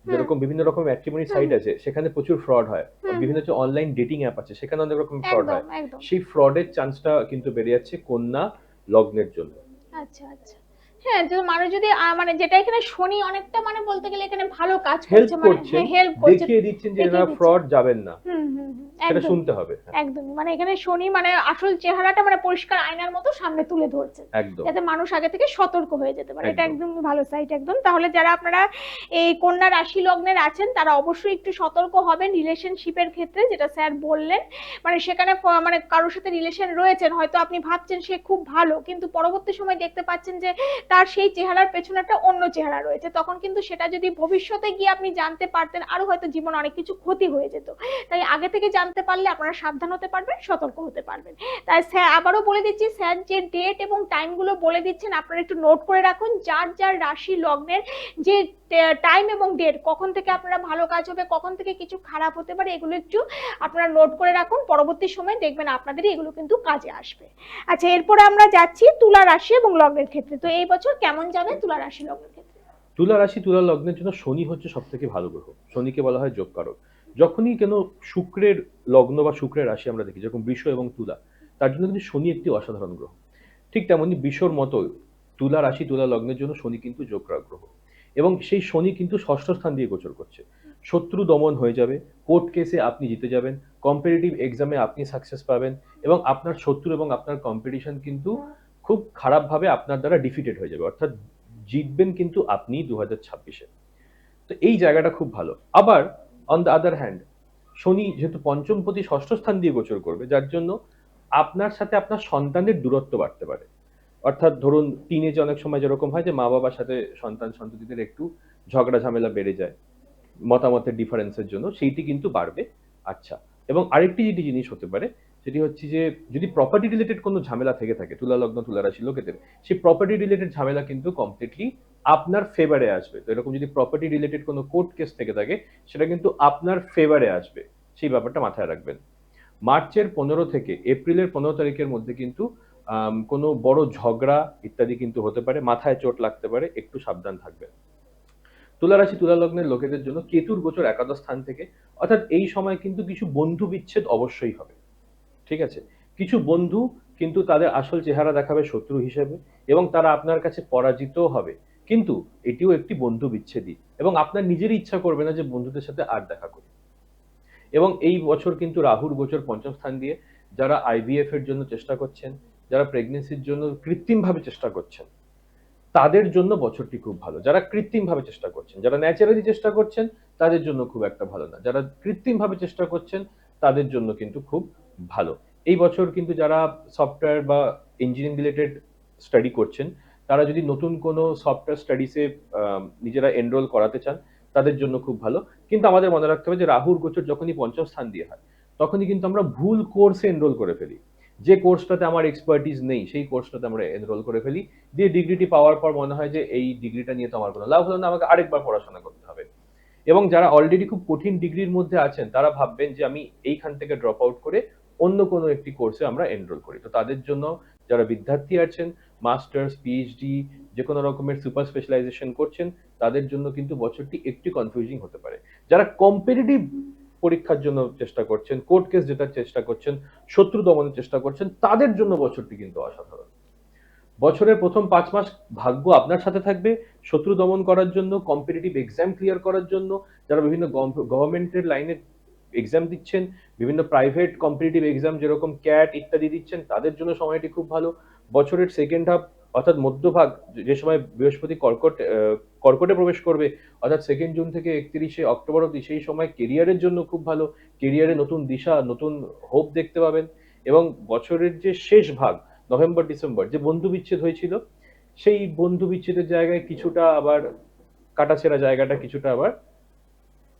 যেরকম বিভিন্ন রকম ম্যাট্রিমনি সাইট আছে, সেখানে প্রচুর ফ্রড হয়। বিভিন্ন হচ্ছে অনলাইন ডেটিং অ্যাপ আছে, সেখানে অনেক রকম ফ্রড হয়। সেই ফ্রডের চান্সটা কিন্তু বেড়ে যাচ্ছে কন্যা লগ্নের জন্য। আচ্ছা আচ্ছা। হ্যাঁ, তো মানুষ যদি মানে যেটা এখানে শনি অনেকটা মানে বলতে গেলে এখানে ভালো কাজ করছে, মানে হেল্প করছে, দেখিয়ে দিচ্ছেন যে এরা ফ্রড যাবেন না। সেটা শুনতে হবে। একদমই, মানে এখানে শনি মানে আসল চেহারাটা মানে পরিষ্কার আয়নার মতো সামনে তুলে ধরছে, যাতে মানুষ আগে থেকে সতর্ক হয়ে যেতে পারে। এটা একদম ভালো সাইট একদম। তাহলে যারা আপনারা এই কন্যা রাশি লগ্নের আছেন, তারা অবশ্যই একটু সতর্ক হবেন রিলেশনশিপের ক্ষেত্রে, যেটা স্যার বললেন। মানে সেখানে মানে কারোর সাথে রিলেশন রয়েছেন, হয়তো আপনি ভাবছেন সে খুব ভালো, কিন্তু পরবর্তী সময় দেখতে পাচ্ছেন যে তার সেই চেহারার পেছনে একটা অন্য চেহারা রয়েছে। তখন কিন্তু সেটা যদি ভবিষ্যতে গিয়ে আপনি জানতে পারতেন, আরো হয়তো জীবন অনেক কিছু ক্ষতি হয়ে যেত। তাই আগে থেকে জানতে পারলে আপনারা সাবধান হতে পারবেন, সতর্ক হতে পারবেন। তাই স্যার আবারও বলে দিচ্ছি, স্যার যে ডেট এবং টাইমগুলো বলে দিচ্ছেন, আপনারা একটু নোট করে রাখুন। যার যার রাশি লগ্নের যে টাইম এবং ডেট, কখন থেকে আপনারা ভালো কাজ হবে, কখন থেকে কিছু খারাপ হতে পারে, এগুলো একটু আপনারা নোট করে রাখুন। পরবর্তী সময় দেখবেন আপনাদেরই এগুলো কিন্তু কাজে আসবে। আচ্ছা, এরপরে আমরা যাচ্ছি তুলা রাশি এবং লগ্নের ক্ষেত্রে। তো এই বছর কেমন যাবে তুলা রাশি লগ্নের ক্ষেত্রে? তুলা রাশি তুলা লগ্নের জন্য শনি হচ্ছে সবথেকে ভালো গ্রহ। শনিকে বলা হয় যোগকারক। যখনই কেন শুক্রের লগ্ন বা শুক্রের রাশি আমরা দেখি, যেরকম বৃষ এবং তুলা, তার জন্য কিন্তু শনি একটি অসাধারণ গ্রহ। ঠিক তেমনি বৃষর মতো তুলা রাশি তুলা লগ্নের জন্য শনি কিন্তু যোগরা গ্রহ, এবং সেই শনি কিন্তু ষষ্ঠ স্থান দিয়ে গোচর করছে। শত্রু দমন হয়ে যাবে, কোর্ট কেসে আপনি জিতে যাবেন, কম্পিটিটিভ এক্সামে আপনি সাকসেস পাবেন, এবং আপনার শত্রু এবং আপনার কম্পিটিশন কিন্তু খুব খারাপভাবে আপনার দ্বারা ডিফিটেড হয়ে যাবে, অর্থাৎ জিতবেন কিন্তু আপনি 2026-এ। তো এই জায়গাটা খুব ভালো। আবার অন দ্য আদার হ্যান্ড, শনি যেহেতু পঞ্চমপতি ষষ্ঠ স্থান দিয়ে গোচর করবে, যার জন্য আপনার সাথে আপনার সন্তানের দূরত্ব বাড়তে পারে। অর্থাৎ ধরুন টিনেজে অনেক সময় যেরকম হয় যে মা বাবার সাথে সন্তান সন্ততিদের একটু ঝগড়া ঝামেলা বেড়ে যায় মতামতের ডিফারেন্সের জন্য, সেইটি কিন্তু বাড়বে। আচ্ছা, এবং আরেকটি যেটি জিনিস হতে পারে সেটি হচ্ছে যে যদি প্রপার্টি রিলেটেড কোনো ঝামেলা থেকে থাকে তুলা লগ্ন তুলা রাশি লোকেদের, সেই প্রপার্টি রিলেটেড ঝামেলা কিন্তু কমপ্লিটলি আপনার ফেভারে আসবে। তো এরকম যদি প্রপার্টি রিলেটেড কোনো কোর্ট কেস থেকে থাকে, সেটা কিন্তু আপনার ফেভারে আসবে, সেই ব্যাপারটা মাথায় রাখবেন। মার্চের 15 থেকে এপ্রিলের 15 তারিখের মধ্যে কিন্তু কোনো বড় ঝগড়া ইত্যাদি কিন্তু হতে পারে, মাথায় চোট লাগতে পারে, একটু সাবধান থাকবেন। তুলা রাশি তুলা লগ্নের লোকেদের জন্য কেতুর গোচর একাদশ স্থান থেকে, অর্থাৎ এই সময় কিন্তু কিছু বন্ধু বিচ্ছেদ অবশ্যই হবে। ঠিক আছে, কিছু বন্ধু কিন্তু তাদের আসল চেহারা দেখাবে শত্রু হিসেবে, এবং তারা আপনার কাছে পরাজিতও হবে, কিন্তু এটিও একটি বন্ধু বিচ্ছেদই, এবং আপনার নিজেরই ইচ্ছা করবে না যে বন্ধুদের সাথে আর দেখা করি। এবং এই বছর কিন্তু রাহুর গোচর পঞ্চম স্থান দিয়ে, যারা আইভিএফ এর জন্য চেষ্টা করছেন, যারা প্রেগনেন্সির জন্য কৃত্রিমভাবে চেষ্টা করছেন, তাদের জন্য বছরটি খুব ভালো। যারা কৃত্রিমভাবে চেষ্টা করছেন, যারা ন্যাচারালি চেষ্টা করছেন, তাদের জন্য খুব একটা ভালো না। যারা কৃত্রিমভাবে চেষ্টা করছেন, তাদের জন্য কিন্তু খুব ভালো। এই বছর কিন্তু যারা সফটওয়্যার বা ইঞ্জিনিয়ারিং রিলেটেড স্টাডি করছেন, তারা যদি নতুন কোনো সফটওয়্যার স্টাডিসে নিজেরা এনরোল করাতে চান, তাদের জন্য খুব ভালো। কিন্তু আমাদের মনে রাখতে হবে যে রাহুর গোচর যখনই পঞ্চম স্থান দিয়ে হয়, তখনই কিন্তু আমরা ভুল কোর্সে এনরোল করে ফেলি। যে কোর্সটাতে আমার এক্সপার্টিস নেই, সেই কোর্সটাতে আমরা এনরোল করে ফেলি, দিয়ে ডিগ্রিটি পাওয়ার পর মনে হয় যে এই ডিগ্রিটা নিয়ে তো আমার কোনো লাভ হলো না, আমাকে আরেকবার পড়াশোনা করতে হবে। এবং যারা অলরেডি খুব কঠিন ডিগ্রির মধ্যে আছেন, তারা ভাববেন যে আমি এইখান থেকে ড্রপ আউট করে অন্য কোনো একটি কোর্সে আমরা এনরোল করি। তো তাদের জন্য, যারা বিদ্যার্থী আছেন, মাস্টার্স পিএইচডি যে কোনো রকমের সুপার স্পেশালাইজেশন করছেন, তাদের জন্য কিন্তু বছরটি একটু কনফিউজিং হতে পারে। যারা কম্পিটিটিভ পরীক্ষার জন্য চেষ্টা করছেন, কোর্ট কেস জেতার চেষ্টা করছেন, শত্রু দমনের চেষ্টা করছেন, তাদের জন্য বছরটি কিন্তু অসাধারণ। বছরের প্রথম 5 মাস ভাগ্য আপনার সাথে থাকবে শত্রু দমন করার জন্য, কম্পিটিটিভ এক্সাম ক্লিয়ার করার জন্য। যারা বিভিন্ন গভর্নমেন্টের লাইনে এক্সাম দিচ্ছেন, বিভিন্ন প্রাইভেট কম্পিটিটিভ এক্সাম যেরকম ক্যাট ইত্যাদি দিচ্ছেন, তাদের জন্য সময়টি খুব ভালো। বছরের সেকেন্ড হাফ অর্থাৎ মধ্যভাগ, যে সময় বৃহস্পতি কর্কটে প্রবেশ করবে, অর্থাৎ 2 জুন থেকে 31 অক্টোবর অবধি, সেই সময় কেরিয়ারের জন্য খুব ভালো। কেরিয়ারে নতুন দিশা, নতুন হোপ দেখতে পাবেন। এবং বছরের যে শেষ ভাগ, নভেম্বর ডিসেম্বর, যে বন্ধু বিচ্ছেদ হয়েছিল, সেই বন্ধু বিচ্ছেদের জায়গায় কিছুটা আবার কাটাছেঁড়া জায়গাটা কিছুটা আবার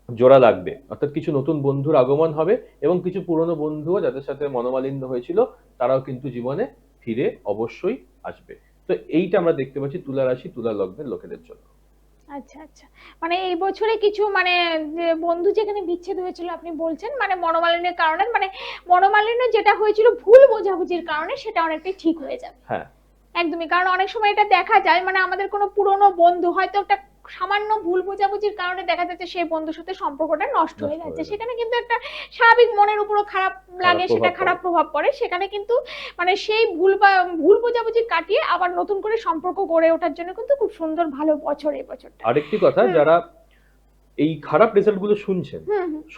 জোড়া লাগবে, অর্থাৎ কিছু নতুন বন্ধুর আগমন হবে, এবং কিছু পুরনো বন্ধুও যাদের সাথে মনোমালিন্য হয়েছিল, তারাও কিন্তু জীবনে ফিরে অবশ্যই আসবে। তো এইটা আমরা দেখতে পাচ্ছি তুলা রাশি তুলা লগ্নের লোকেদের জন্য। আচ্ছা আচ্ছা, মানে এই বছরে কিছু মানে যে বন্ধু যেখানে বিচ্ছেদ হয়েছিল আপনি বলছেন, মানে মনোমালিন্যের কারণে, মানে মনোমালিন্য যেটা হয়েছিল ভুল বোঝাবুঝির কারণে, সেটা অনেকটাই ঠিক হয়ে যাবে। হ্যাঁ, একদমই, কারণ অনেক সময় এটা দেখা যায়, মানে আমাদের কোনো পুরনো বন্ধু হয়তো একটা সামান্য ভুল বোঝাবুঝির কারণে দেখা যাচ্ছে সেই বন্ধুর সাথে সম্পর্কটা নষ্ট হয়ে যাচ্ছে, সেখানে কিন্তু একটা স্বাভাবিক মনের উপরও খারাপ লাগে, সেটা খারাপ প্রভাব পড়ে। সেখানে কিন্তু মানে সেই ভুল বোঝাবুঝি কাটিয়ে আবার নতুন করে সম্পর্ক গড়ে ওঠার জন্য কিন্তু খুব সুন্দর ভালো বছর এই বছরটা। আরেকটি কথা, যারা এই খারাপ রেজাল্ট গুলো শুনছেন,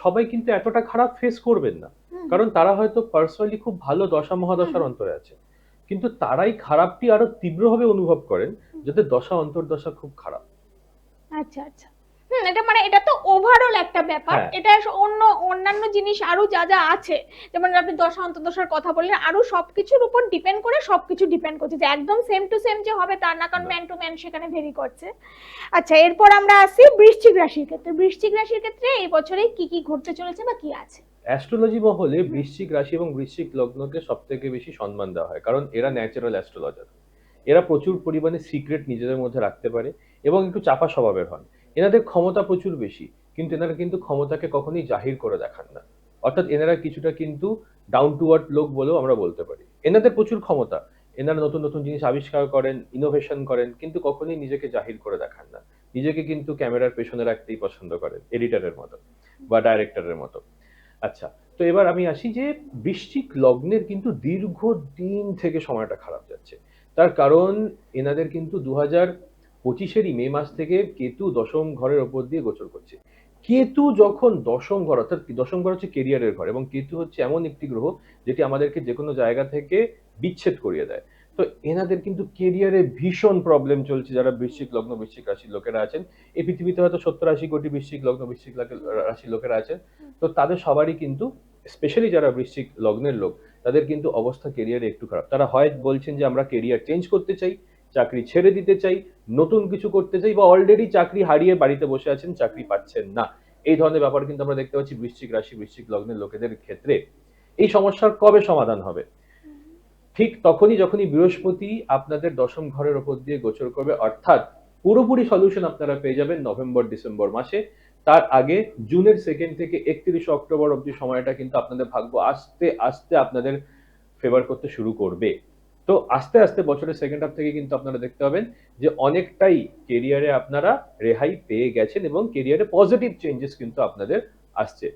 সবাই কিন্তু এতটা খারাপ ফেস করবেন না, কারণ তারা হয়তো পার্সোনালি খুব ভালো দশা মহাদশার অন্তরে আছে, কিন্তু তারাই খারাপটি আরো তীব্রভাবে অনুভব করেন যাদের দশা অন্তর্দশা খুব খারাপ। আচ্ছা আচ্ছা, এটা মানে এটা তো ওভারঅল একটা ব্যাপার। এটা অন্যান্য জিনিস আরো যা যা আছে, যেমন আপনি দশা অন্তর্দশার কথা বললেন, আরো সবকিছুর উপর ডিপেন্ড করে, সবকিছু ডিপেন্ড করছে, যে একদম সেম টু সেম যে হবে তা না, কারণ ম্যান টু ম্যান সেখানে ভেরি করছে। আচ্ছা, এরপর আমরা আসি বৃশ্চিক রাশির ক্ষেত্রে। বৃশ্চিক রাশির ক্ষেত্রে এই বছরে কি কি ঘটতে চলেছে বা কি আছে? অ্যাস্ট্রোলজি মহলে বৃশ্চিক রাশি এবং বৃশ্চিক লগ্নকে সবথেকে বেশি সম্মান দেওয়া হয়, কারণ এরা ন্যাচারাল অ্যাস্ট্রোলজার। এরা প্রচুর পরিমাণে সিক্রেট নিজেদের মধ্যে রাখতে পারে, এবং একটু চাপা স্বভাবের হন। এনাদের ক্ষমতা প্রচুর বেশি, কিন্তু এনারা কিন্তু ক্ষমতাকে কখনোই জাহির করে দেখান না। অর্থাৎ এনারা কিছুটা কিন্তু ডাউন টু আর্থ লোক বলেও আমরা বলতে পারি। এনাদের প্রচুর ক্ষমতা, এনারা নতুন নতুন জিনিস আবিষ্কার করেন, ইনোভেশন করেন, কিন্তু কখনোই নিজেকে জাহির করে দেখান না। নিজেকে কিন্তু ক্যামেরার পেছনে রাখতেই পছন্দ করেন, এডিটরের মতো বা ডাইরেক্টরের মতো। আচ্ছা, তো এবার আমি আসি যে বৃশ্চিক লগ্নের কিন্তু দীর্ঘদিন থেকে সময়টা খারাপ যাচ্ছে। তার কারণ এনাদের কিন্তু 2025-এরই মে মাস থেকে কেতু দশম ঘরের ওপর দিয়ে গোচর করছে। কেতু যখন দশম ঘর, অর্থাৎ দশম ঘর হচ্ছে কেরিয়ারের ঘর, এবং কেতু হচ্ছে এমন একটি গ্রহ যেটি আমাদেরকে যে কোনো জায়গা থেকে বিচ্ছেদ করিয়ে দেয়। তো এনাদের কিন্তু কেরিয়ারে ভীষণ প্রবলেম চলছে। যারা বৃশ্চিক লগ্ন বৃশ্চিক রাশির লোকেরা আছেন, এই পৃথিবীতে হয়তো 70-80 কোটি বৃশ্চিক লগ্ন বৃশ্চিক রাশির লোকেরা আছেন, তো তাদের সবারই কিন্তু, স্পেশালি যারা বৃশ্চিক লগ্নের লোক, তাদের কিন্তু অবস্থা কেরিয়ারে একটু খারাপ। তারা হয় বলছেন যে আমরা কেরিয়ার চেঞ্জ করতে চাই, চাকরি ছেড়ে দিতে চাই, নতুন কিছু করতে চাই, বা অলরেডি চাকরি হারিয়ে বাড়িতে বসে আছেন, চাকরি পাচ্ছেন না। এই ধরনের ব্যাপার কিন্তু আমরা দেখতে পাচ্ছি বৃশ্চিক রাশি বৃশ্চিক লগ্নের লোকেদের ক্ষেত্রে। এই সমস্যার কবে সমাধান হবে? ঠিক তখনই বৃহস্পতি আপনাদের দশম ঘরের ওপর দিয়ে গোচর করবে, অর্থাৎ পুরোপুরি সলিউশন আপনারা পেয়ে যাবেন নভেম্বর ডিসেম্বর মাসে। তার আগে জুনের 2 থেকে 31 অক্টোবর অব্দি সময়টা কিন্তু আপনাদের ভাগ্য আস্তে আস্তে আপনাদের ফেভার করতে শুরু করবে। তো আস্তে আস্তে বছরের সেকেন্ড হাফ থেকে কিন্তু আপনারা দেখতে পাবেন যে অনেকটাই কেরিয়ারে আপনারা রেহাই পেয়ে গেছেন, এবং কেরিয়ারে পজিটিভ চেঞ্জেস কিন্তু আপনাদের আসছে।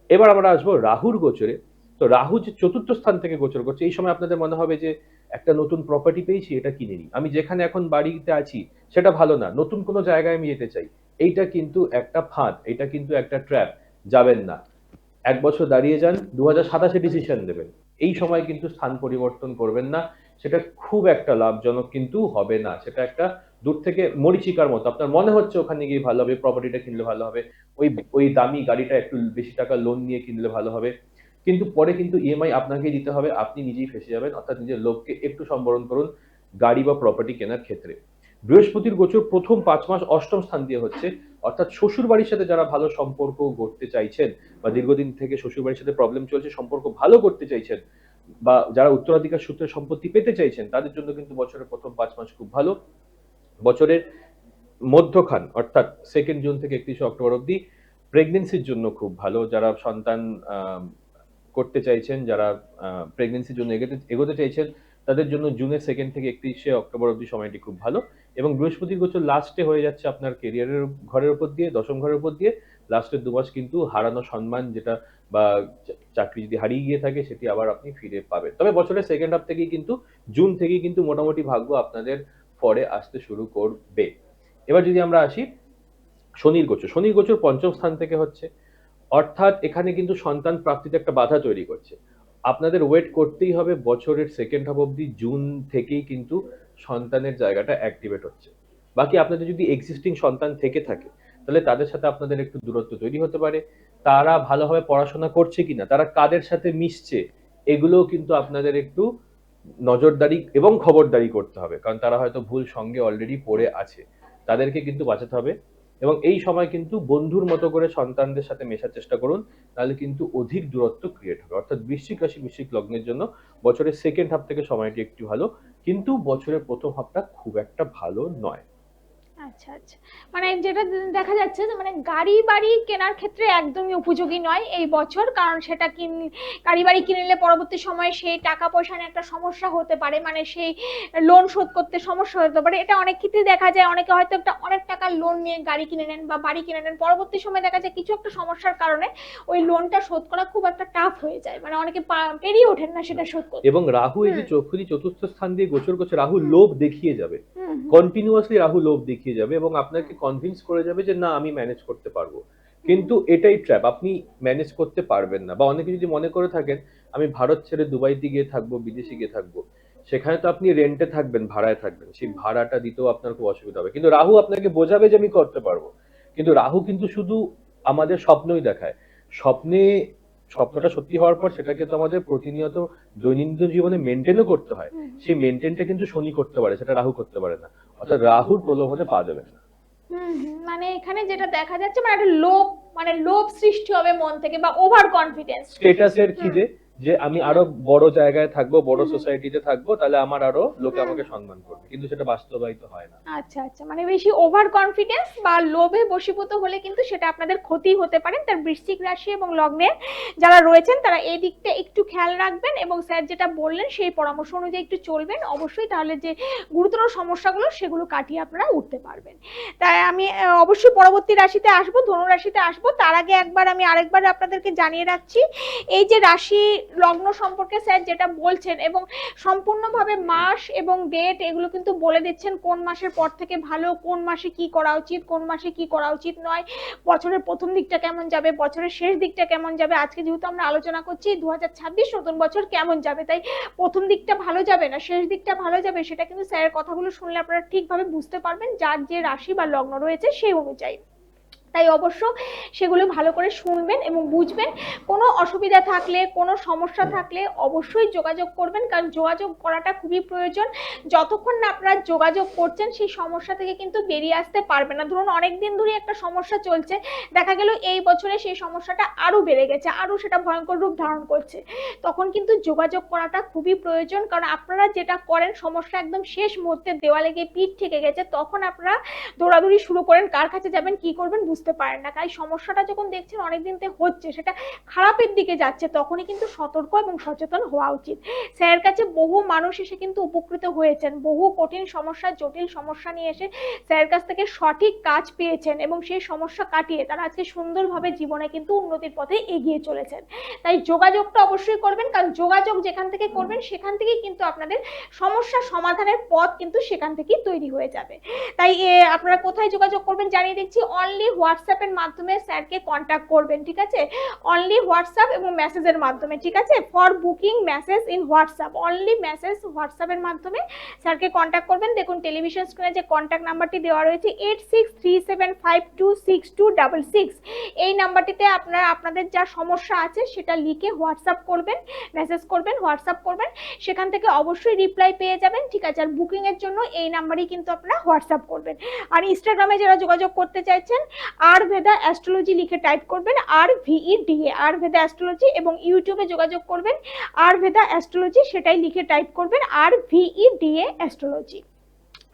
এবার আমরা আসবো রাহুর গোচরে। তো রাহু যে চতুর্থ স্থান থেকে গোচর করছে, এই সময় আপনাদের মনে হবে যে একটা নতুন প্রপার্টি পেয়েছি, এটা কিনে নিই, আমি যেখানে এখন বাড়িতে আছি সেটা ভালো না, নতুন কোনো জায়গায় আমি যেতে চাই। এইটা কিন্তু একটা ফাঁদ, এটা কিন্তু একটা ট্র্যাপ, যাবেন না। 1 বছর দাঁড়িয়ে যান, 2027-এ ডিসিশন নেবেন। এই সময় কিন্তু স্থান পরিবর্তন করবেন না, সেটা খুব একটা লাভজনক কিন্তু হবে না। সেটা একটা দূর থেকে মরীচিকার মতো, আপনার মনে হচ্ছে ওখানে গিয়ে ভালো হবে, প্রপার্টিটা কিনলে ভালো হবে, ওই ওই দামি গাড়িটা একটু বেশি টাকা লোন নিয়ে কিনলে ভালো হবে, কিন্তু পরে কিন্তু ইএমআই আপনাকেই দিতে হবে, আপনি নিজেই ফেসে যাবেন। অর্থাৎ নিজের লোভকে একটু সম্বরণ করুন গাড়ি বা প্রপার্টি কেনার ক্ষেত্রে। বৃহস্পতির গোচর প্রথম 5 মাস অষ্টম স্থান দিয়ে হচ্ছে, অর্থাৎ শ্বশুর বাড়ির সাথে যারা ভালো সম্পর্ক গড়তে চাইছেন, বা দীর্ঘদিন থেকে শ্বশুর বাড়ির সাথে প্রবলেম চলছে, সম্পর্ক ভালো করতে চাইছেন, বা যারা উত্তরাধিকার সূত্রে সম্পত্তি পেতে চাইছেন, তাদের জন্য কিন্তু বছরের প্রথম 5 মাস খুব ভালো। বছরের মধ্যখান, অর্থাৎ 2 জুন থেকে 31 অক্টোবর অব্দি প্রেগনেন্সির জন্য খুব ভালো। যারা সন্তান করতে চাইছেন, যারা প্রেগনেন্সির জন্য এগোতে চাইছেন, তাদের জন্য জুনের 2 থেকে 31 অক্টোবর অব্দি সময়টি খুব ভালো। এবং বৃহস্পতির গোচর লাস্টে হয়ে যাচ্ছে আপনার কেরিয়ারের ঘরের উপর দিয়ে, দশম ঘরের উপর দিয়ে। লাস্টের 2 মাস কিন্তু হারানো সম্মান যেটা, বা চাকরি যদি হারিয়ে গিয়ে থাকে, সেটি আবার আপনি ফিরে পাবেন। তবে বছরের সেকেন্ড হাফ থেকেই কিন্তু, জুন থেকেই কিন্তু মোটামুটি ভাগ্য আপনাদের পরে আসতে শুরু করবে। এবার যদি আমরা আসি শনির গোচর। শনির গোচর পঞ্চম স্থান থেকে হচ্ছে, অর্থাৎ এখানে কিন্তু সন্তান প্রাপ্তিতে একটা বাধা তৈরি করছে। আপনাদের ওয়েট করতেই হবে বছরের সেকেন্ড হাফ অব্দি, জুন থেকেই কিন্তু সন্তানের জায়গাটা অ্যাক্টিভেট হচ্ছে। বাকি আপনাদের যদি এক্সিস্টিং সন্তান থেকে থাকে, তাহলে তাদের সাথে আপনাদের একটু দূরত্ব তৈরি হতে পারে। তারা ভালোভাবে পড়াশোনা করছে কিনা, তারা কাদের সাথে মিশছে, এগুলোও কিন্তু আপনাদের একটু নজরদারি এবং খবরদারি করতে হবে, কারণ তারা হয়তো ভুল সঙ্গে অলরেডি পড়ে আছে, তাদেরকে কিন্তু বাঁচাতে হবে। এবং এই সময় কিন্তু বন্ধুর মতো করে সন্তানদের সাথে মেশার চেষ্টা করুন, তাহলে কিন্তু অধিক দূরত্ব ক্রিয়েট হবে। অর্থাৎ বৃশ্চিক রাশি বৃশ্চিক লগ্নের জন্য বছরের সেকেন্ড হাফ থেকে সময়টি একটু ভালো, কিন্তু বছরের প্রথম হাফটা খুব একটা ভালো নয়। আচ্ছা আচ্ছা, মানে যেটা দেখা যাচ্ছে যে মানে গাড়ি বাড়ি কেনার ক্ষেত্রে একদমই উপযোগী নয় এই বছর, কারণ সেটা গাড়ি বাড়ি কিনলে পরবর্তী সময়ে সেই টাকা পয়সা নিয়ে একটা সমস্যা হতে পারে, মানে সেই লোন শোধ করতে সমস্যা হতে পারে। এটা অনেক ক্ষেত্রে দেখা যায়, অনেকে হয়তো একটা অনেক টাকার লোন নিয়ে গাড়ি কিনে নেন বা বাড়ি কিনে নেন, পরবর্তী সময় দেখা যায় কিছু একটা সমস্যার কারণে ওই লোনটা শোধ করা খুব একটা টাফ হয়ে যায়, মানে অনেকে পেরিয়ে ওঠেন না সেটা শোধ করতে। এবং রাহু এই যে চতুর্থ স্থান দিয়ে গোচর করছে, রাহু লোভ দেখিয়ে যাবে, কন্টিনিউয়াসলি রাহু লোভ দেখিয়ে যাবে, এবং আপনাকে কনভিন্স করে যাবে যে না আমি ম্যানেজ করতে পারবো। কিন্তু এটাই ট্র্যাপ, আপনি ম্যানেজ করতে পারবেন না। বা অনেকে যদি মনে করে থাকেন আমি ভারত ছেড়ে দুবাইতে গিয়ে থাকবো, বিদেশে গিয়ে থাকবো, সেখানে তো আপনি রেন্টে থাকবেন, ভাড়ায় থাকবেন, সেই ভাড়াটা দিতেও আপনার খুব অসুবিধা হবে। কিন্তু রাহু আপনাকে বোঝাবে যে আমি করতে পারবো। কিন্তু রাহু কিন্তু শুধু আমাদের স্বপ্নই দেখায়, স্বপ্নটা সত্যি হওয়ার পর সেটাকে তো আমাদের প্রতিনিয়ত দৈনন্দিন জীবনে মেনটেনও করতে হয়। সেই মেনটেনটা কিন্তু শনি করতে পারে, সেটা রাহু করতে পারে না। অর্থাৎ রাহুর প্রলোভনে পা দেবেন না। মানে এখানে যেটা দেখা যাচ্ছে, মানে একটা লোভ, মানে লোভ সৃষ্টি হবে মন থেকে, বা ওভার কনফিডেন্স, স্ট্যাটাসের খিদে, যে আমি আরো বড় জায়গায় থাকবো, বড় সোসাইটিতে থাকবো, তাহলে আমার আরো লোকে আমাকে সম্মান করবে, কিন্তু সেটা বাস্তবায়িত হয় না। আচ্ছা আচ্ছা, মানে বেশি ওভার কনফিডেন্স বা লোভে বশীভূত হলে কিন্তু সেটা আপনাদের ক্ষতি হতে পারে। তার বৃশ্চিক রাশি এবং লগ্নের যারা রয়েছেন তারা এই দিকটা একটু খেয়াল রাখবেন, এবং স্যার যেটা বললেন সেই পরামর্শ অনুযায়ী একটু চলবেন অবশ্যই, তাহলে যে গুরুতর সমস্যাগুলো সেগুলো কাটিয়ে আপনারা উঠতে পারবেন। তাই আমি অবশ্যই পরবর্তী রাশিতে আসবো, ধনু রাশিতে আসবো, তার আগে একবার আমি আরেকবার আপনাদেরকে জানিয়ে রাখছি, এই যে রাশি লগ্ন সম্পর্কে স্যার যেটা বলছেন এবং সম্পূর্ণভাবে মাস এবং ডেট এগুলো কিন্তু বলে দিচ্ছেন, কোন মাসের পর থেকে ভালো, কোন মাসে কি করা উচিত, কোন মাসে কি করা উচিত নয়, বছরের প্রথম দিকটা কেমন যাবে, বছরের শেষ দিকটা কেমন যাবে। আজকে যেহেতু আমরা আলোচনা করছি 2026 নতুন বছর কেমন যাবে, তাই প্রথম দিকটা ভালো যাবে না শেষ দিকটা ভালো যাবে সেটা কিন্তু স্যারের কথাগুলো শুনলে আপনারা ঠিকভাবে বুঝতে পারবেন, যার যে রাশি বা লগ্ন রয়েছে সেই অনুযায়ী। তাই অবশ্য সেগুলো ভালো করে শুনবেন এবং বুঝবেন। কোনো অসুবিধা থাকলে, কোনো সমস্যা থাকলে অবশ্যই যোগাযোগ করবেন, কারণ যোগাযোগ করাটা খুবই প্রয়োজন। যতক্ষণ না আপনারা যোগাযোগ করছেন সেই সমস্যা থেকে কিন্তু বেরিয়ে আসতে পারবেন না। ধরুন অনেকদিন ধরে একটা সমস্যা চলছে, দেখা গেল এই বছরে সেই সমস্যাটা আরো বেড়ে গেছে, আরো সেটা ভয়ঙ্কর রূপ ধারণ করছে, তখন কিন্তু যোগাযোগ করাটা খুবই প্রয়োজন। কারণ আপনারা যেটা করেন, সমস্যা একদম শেষ মুহূর্তে দেওয়ালে গিয়ে পিঠ ঠেকে গেছে, তখন আপনারা দৌড়াদৌড়ি শুরু করেন, কার কাছে যাবেন কি করবেন বুঝতে পারেন না। তাই সমস্যাটা যখন দেখছেন অনেকদিন থেকে হচ্ছে, সেটা খারাপের দিকে যাচ্ছে, তখনই কিন্তু সতর্ক এবং সচেতন হওয়া উচিত। স্যারের কাছে বহু মানুষ এসে কিন্তু উপকৃত হয়েছেন, বহু কঠিন সমস্যা, জটিল সমস্যা নিয়ে এসে স্যারের কাছ থেকে সঠিক কাজ পেয়েছেন এবং সেই সমস্যা কাটিয়ে তারা আজকে সুন্দরভাবে জীবনে কিন্তু উন্নতির পথে এগিয়ে চলেছেন। তাই যোগাযোগটা অবশ্যই করবেন, কারণ যোগাযোগ যেখান থেকে করবেন সেখান থেকেই কিন্তু আপনাদের সমস্যা সমাধানের পথ কিন্তু সেখান থেকেই তৈরি হয়ে যাবে। তাই আপনারা কোথায় যোগাযোগ করবেন জানিয়ে দিচ্ছি, অনলি হোয়াটসঅ্যাপ এর মাধ্যমে স্যারকে কন্ট্যাক্ট করবেন, ঠিক আছে? অনলি হোয়াটসঅ্যাপ এবং মেসেজের মাধ্যমে, ঠিক আছে? For booking message in WhatsApp, only message WhatsApp এর মাধ্যমে স্যারকে কন্ট্যাক্ট করবেন। দেখুন টেলিভিশন স্ক্রিনে যে কন্ট্যাক্ট নাম্বারটি দেওয়া রয়েছে 8637526266, এই নাম্বারটিতে আপনারা আপনাদের যা সমস্যা আছে সেটা লিখে হোয়াটসঅ্যাপ করবেন, মেসেজ করবেন, হোয়াটসঅ্যাপ করবেন, সেখান থেকে অবশ্যই রিপ্লাই পেয়ে যাবেন, ঠিক আছে? আর বুকিং এর জন্য এই নাম্বারই কিন্তু আপনারা হোয়াটসঅ্যাপ করবেন। আর ইনস্টাগ্রামে যারা যোগাযোগ করতে চাইছেন, আর ভেদা অ্যাস্ট্রোলজি লিখে টাইপ করবেন, RVEDA আর ভেদা অ্যাস্ট্রোলজি, এবং ইউটিউবে যোগাযোগ করবেন আর ভেদা অ্যাস্ট্রোলজি, সেটাই লিখে টাইপ করবেন RVEDA অ্যাস্ট্রোলজি।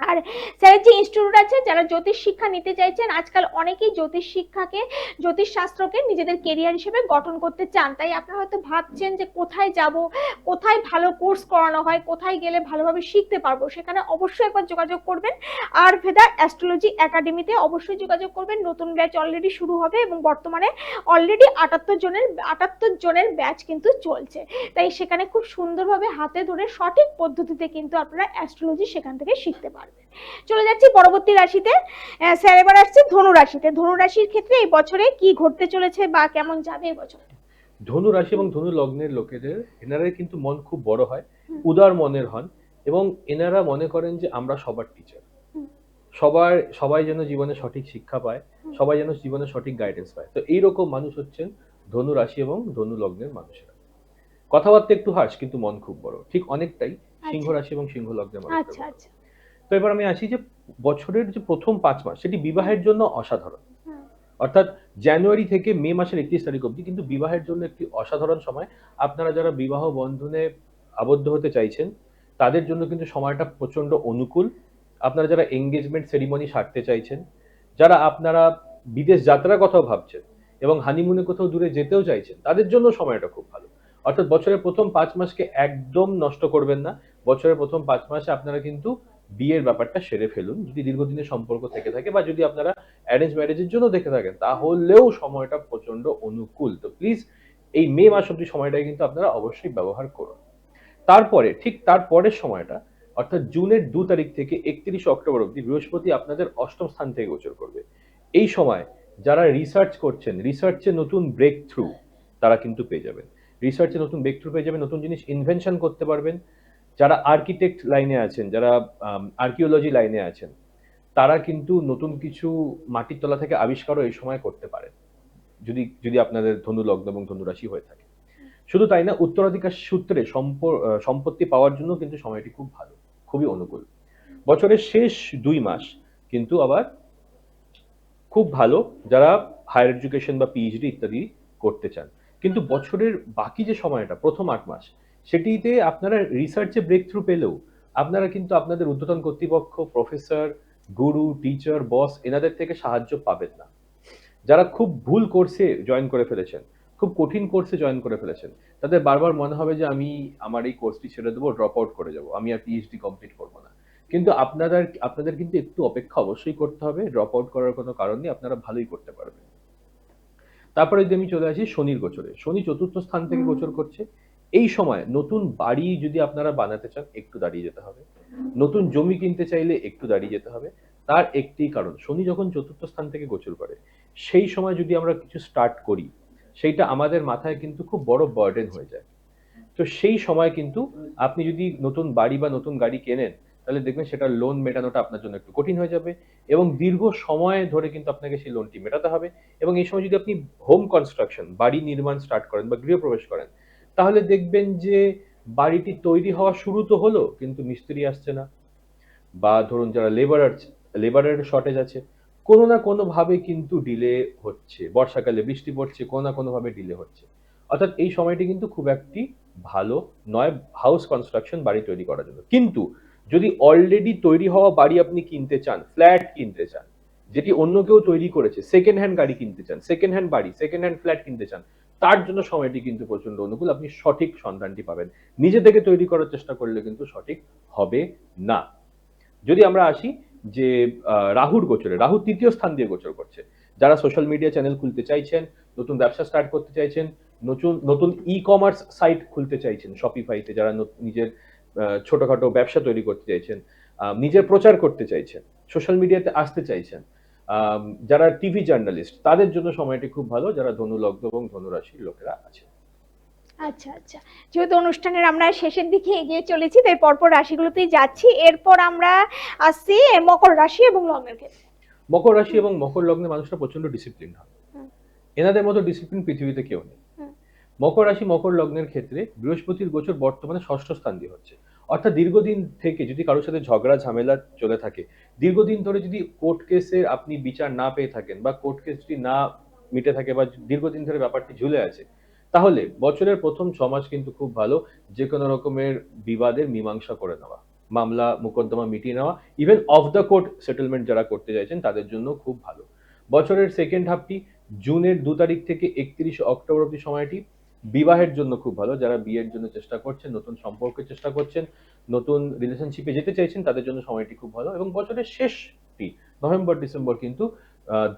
আর স্যারের যে ইনস্টিটিউট আছে, যারা জ্যোতিষ শিক্ষা নিতে চাইছেন, আজকাল অনেকেই জ্যোতিষ শিক্ষাকে, জ্যোতিষ শাস্ত্রকে নিজেদের কেরিয়ার হিসেবে গঠন করতে চান। তাই আপনারা হয়তো ভাবছেন যে কোথায় যাব, কোথায় ভালো কোর্স করানো হয়, কোথায় গেলে ভালোভাবে শিখতে পারবো, সেখানে অবশ্যই একবার যোগাযোগ করবেন আর ভেদা অ্যাস্ট্রোলজি একাডেমিতে, অবশ্যই যোগাযোগ করবেন। নতুন ব্যাচ অলরেডি শুরু হবে এবং বর্তমানে অলরেডি 78 জনের ব্যাচ কিন্তু চলছে। তাই সেখানে খুব সুন্দরভাবে হাতে ধরে সঠিক পদ্ধতিতে কিন্তু আপনারা অ্যাস্ট্রোলজি সেখান থেকে শিখতে পারবেন। চলে যাচ্ছি পরবর্তী রাশিতে। স্যার এবার আসছে ধনু রাশিতে। ধনু রাশির ক্ষেত্রে এই বছরে কি ঘটতে চলেছে বা কেমন যাবে এই বছর? ধনু রাশি এবং ধনু লগ্নের লোকেদের, এনারা কিন্তু মন খুব বড় হয়, উদার মনের হন এবং এনারা মনে করেন যে আমরা সবার টিচার, সবাই যেন জীবনে সঠিক শিক্ষা পায়, সবাই যেন জীবনে সঠিক গাইডেন্স পায়। তো এইরকম মানুষ হচ্ছেন ধনু রাশি এবং ধনু লগ্নের মানুষেরা। কথাবার্তা একটু হার্শ কিন্তু মন খুব বড়, ঠিক অনেকটাই সিংহ রাশি এবং সিংহ লগ্নের মানুষেরা। তো এবার আমি আসি যে বছরের যে প্রথম 5 মাস সেটি বিবাহের জন্য অসাধারণ, অর্থাৎ জানুয়ারি থেকে মে মাসের 31 তারিখ অবধি কিন্তু বিবাহের জন্য একটি অসাধারণ সময়। আপনারা যারা বিবাহ বন্ধনে আবদ্ধ হতে চাইছেন তাদের জন্য কিন্তু সময়টা প্রচন্ড অনুকূল। আপনারা যারা এঙ্গেজমেন্ট সেরিমনি সারতে চাইছেন, যারা আপনারা বিদেশ যাত্রার কথাও ভাবছেন এবং হানিমুনে কোথাও দূরে যেতেও চাইছেন, তাদের জন্য সময়টা খুব ভালো। অর্থাৎ বছরের প্রথম 5 মাসকে একদম নষ্ট করবেন না। বছরের প্রথম 5 মাসে আপনারা কিন্তু বিয়ের ব্যাপারটা সেরে ফেলুন, যদি দীর্ঘদিনের সম্পর্ক থেকে থাকে বা যদি আপনারা অ্যারেঞ্জ ম্যারেজের জন্য দেখে থাকেন, তাহলেও সময়টা প্রচন্ড অনুকূল। তো প্লিজ এই মে মাস অব্দি সময়টাই কিন্তু আপনারা অবশ্যই ব্যবহার করুন। তারপরে ঠিক তারপরের সময়টা, অর্থাৎ জুনের 2 তারিখ থেকে 31 অক্টোবর অব্দি বৃহস্পতি আপনাদের অষ্টম স্থান থেকে গোচর করবে। এই সময় যারা রিসার্চ করছেন, রিসার্চে নতুন ব্রেক থ্রু তারা কিন্তু পেয়ে যাবেন, রিসার্চে নতুন ব্রেক থ্রু পেয়ে যাবেন, নতুন জিনিস ইনভেনশন করতে পারবেন। যারা আর্কিটেক্ট লাইনে আছেন, যারা আর্কিওলজি লাইনে আছেন, তারা কিন্তু নতুন কিছু মাটির তলা থেকে আবিষ্কারও এই সময় করতে পারেন, যদি আপনাদের ধনু লগ্ন এবং ধনু রাশি হয়ে থাকে। শুধু তাই না, উত্তরাধিকার সূত্রে সম্পত্তি পাওয়ার জন্য কিন্তু সময়টি খুব ভালো, খুবই অনুকূল। বছরের শেষ 2 মাস কিন্তু আবার খুব ভালো যারা হায়ার এডুকেশন বা পিএইচডি ইত্যাদি করতে চান। কিন্তু বছরের বাকি যে সময়টা, প্রথম 8 মাস, সেটিতে আপনারা রিসার্চে ব্রেক থ্রু পেলেও আপনারা কিন্তু আপনাদের ঊর্ধ্বতন কর্তৃপক্ষ, প্রফেসর, গুরু, টিচার, বস, এনাদের থেকে সাহায্য পাবেন না। যারা খুব ভুল কোর্সে জয়েন করে ফেলেছেন, খুব কঠিন কোর্সে জয়েন করে ফেলেছেন, তাদের বারবার মনে হবে যে আমি আমার এই কোর্সটি ছেড়ে দেবো, ড্রপ আউট করে যাবো, আমি আর পিএইচডি কমপ্লিট করবো না। কিন্তু আপনাদের কিন্তু একটু অপেক্ষা অবশ্যই করতে হবে, ড্রপ আউট করার কোনো কারণ নেই, আপনারা ভালোই করতে পারবেন। তারপরে যদি আমি চলে আসি শনির গোচরে, শনি চতুর্থ স্থান থেকে গোচর করছে। এই সময় নতুন বাড়ি যদি আপনারা বানাতে চান একটু দাঁড়িয়ে যেতে হবে, নতুন জমি কিনতে চাইলে একটু দাঁড়িয়ে যেতে হবে। তার একটি কারণ, শনি যখন চতুর্থ স্থান থেকে গোচর করে সেই সময় যদি আমরা কিছু স্টার্ট করি সেইটা আমাদের মাথায় কিন্তু খুব বড় বার্ডেন হয়ে যায়। তো সেই সময় কিন্তু আপনি যদি নতুন বাড়ি বা নতুন গাড়ি কেনেন তাহলে দেখবেন সেটা লোন মেটানোটা আপনার জন্য একটু কঠিন হয়ে যাবে, এবং দীর্ঘ সময় ধরে কিন্তু আপনাকে সেই লোনটি মেটাতে হবে। এবং এই সময় যদি আপনি হোম কনস্ট্রাকশন, বাড়ি নির্মাণ স্টার্ট করেন বা গৃহপ্রবেশ করেন, তাহলে দেখবেন যে বাড়িটি তৈরি হওয়া শুরু তো হলো কিন্তু মিস্ত্রি আসছে না, বা ধরুন যারা লেবারের শর্টেজ আছে, কোনো না কোনো ভাবে কিন্তু ডিলে হচ্ছে। বর্ষাকালে বৃষ্টি পড়ছে, কোনো না কোনো ভাবে ডিলে হচ্ছে। অর্থাৎ এই সময়টি কিন্তু খুব একটি ভালো নয় হাউস কনস্ট্রাকশন, বাড়ি তৈরি করার জন্য। কিন্তু যদি অলরেডি তৈরি হওয়া বাড়ি আপনি কিনতে চান, ফ্ল্যাট কিনতে চান যেটি অন্য কেউ তৈরি করেছে, সেকেন্ড হ্যান্ড গাড়ি কিনতে চান, সেকেন্ড হ্যান্ড বাড়ি, সেকেন্ড হ্যান্ড ফ্ল্যাট কিনতে চান, তার জন্য সময়টি কিন্তু প্রচন্ড অনুকূল। আপনি সঠিক সন্ধানটি পাবেন, নিজে থেকে তৈরি করার চেষ্টা করলে কিন্তু সঠিক হবে না। যদি আমরা আসি যে রাহুর গোচরে, রাহু তৃতীয় স্থান দিয়ে গোচর করছে। যারা সোশ্যাল মিডিয়া চ্যানেল খুলতে চাইছেন, নতুন ব্যবসা স্টার্ট করতে চাইছেন, নতুন নতুন ই কমার্স সাইট খুলতে চাইছেন, শপিফাইতে যারা নিজের ছোটখাটো ব্যবসা তৈরি করতে চাইছেন, নিজের প্রচার করতে চাইছেন, সোশ্যাল মিডিয়াতে আসতে চাইছেন, যারা টিভি জার্নালিস্ট, তাদের জন্য সময়টি খুব ভালো, যারা ধনু লগ্ন এবং ধনু রাশির লোকেরা আছে। আচ্ছা আচ্ছা, যেহেতু অনুষ্ঠানের আমরা শেষের দিকে এগিয়ে চলেছি তাই পরপর রাশিগুলোতেই যাচ্ছি। এরপর আমরা আসছি মকর রাশি এবং লগ্নের ক্ষেত্রে। মকর রাশি এবং মকর লগ্নের মানুষরা প্রচন্ড ডিসিপ্লিন হয়, এনাদের মতো ডিসিপ্লিন পৃথিবীতে কেউ নেই। মকর রাশি মকর লগ্নের ক্ষেত্রে বৃহস্পতির গোচর বর্তমানে ষষ্ঠ স্থান দিয়ে হচ্ছে। অর্থাৎ দীর্ঘদিন থেকে যদি কারোর সাথে ঝগড়া ঝামেলা চলে থাকে, দীর্ঘদিন ধরে যদি কোর্ট কেসের আপনি বিচার না পেয়ে থাকেন, বা কোর্ট কেস যদি না মিটে থাকে, বা দীর্ঘদিন ধরে ব্যাপারটি ঝুলে আছে, তাহলে বছরের প্রথম 6 মাস কিন্তু খুব ভালো যে কোনো রকমের বিবাদের মীমাংসা করে নেওয়া, মামলা মোকদ্দমা মিটিয়ে নেওয়া, even of the court settlement যারা করতে চাইছেন তাদের জন্য খুব ভালো। বছরের সেকেন্ড হাফটি জুনের 2 তারিখ থেকে 31 অক্টোবর অবধি সময়টি বিবাহের জন্য খুব ভালো। যারা বিয়ের জন্য চেষ্টা করছেন, নতুন সম্পর্কের চেষ্টা করছেন, নতুন রিলেশনশিপে যেতে চাইছেন, তাদের জন্য সময়টি খুব ভালো। এবং বছরের শেষটি নভেম্বর ডিসেম্বর কিন্তু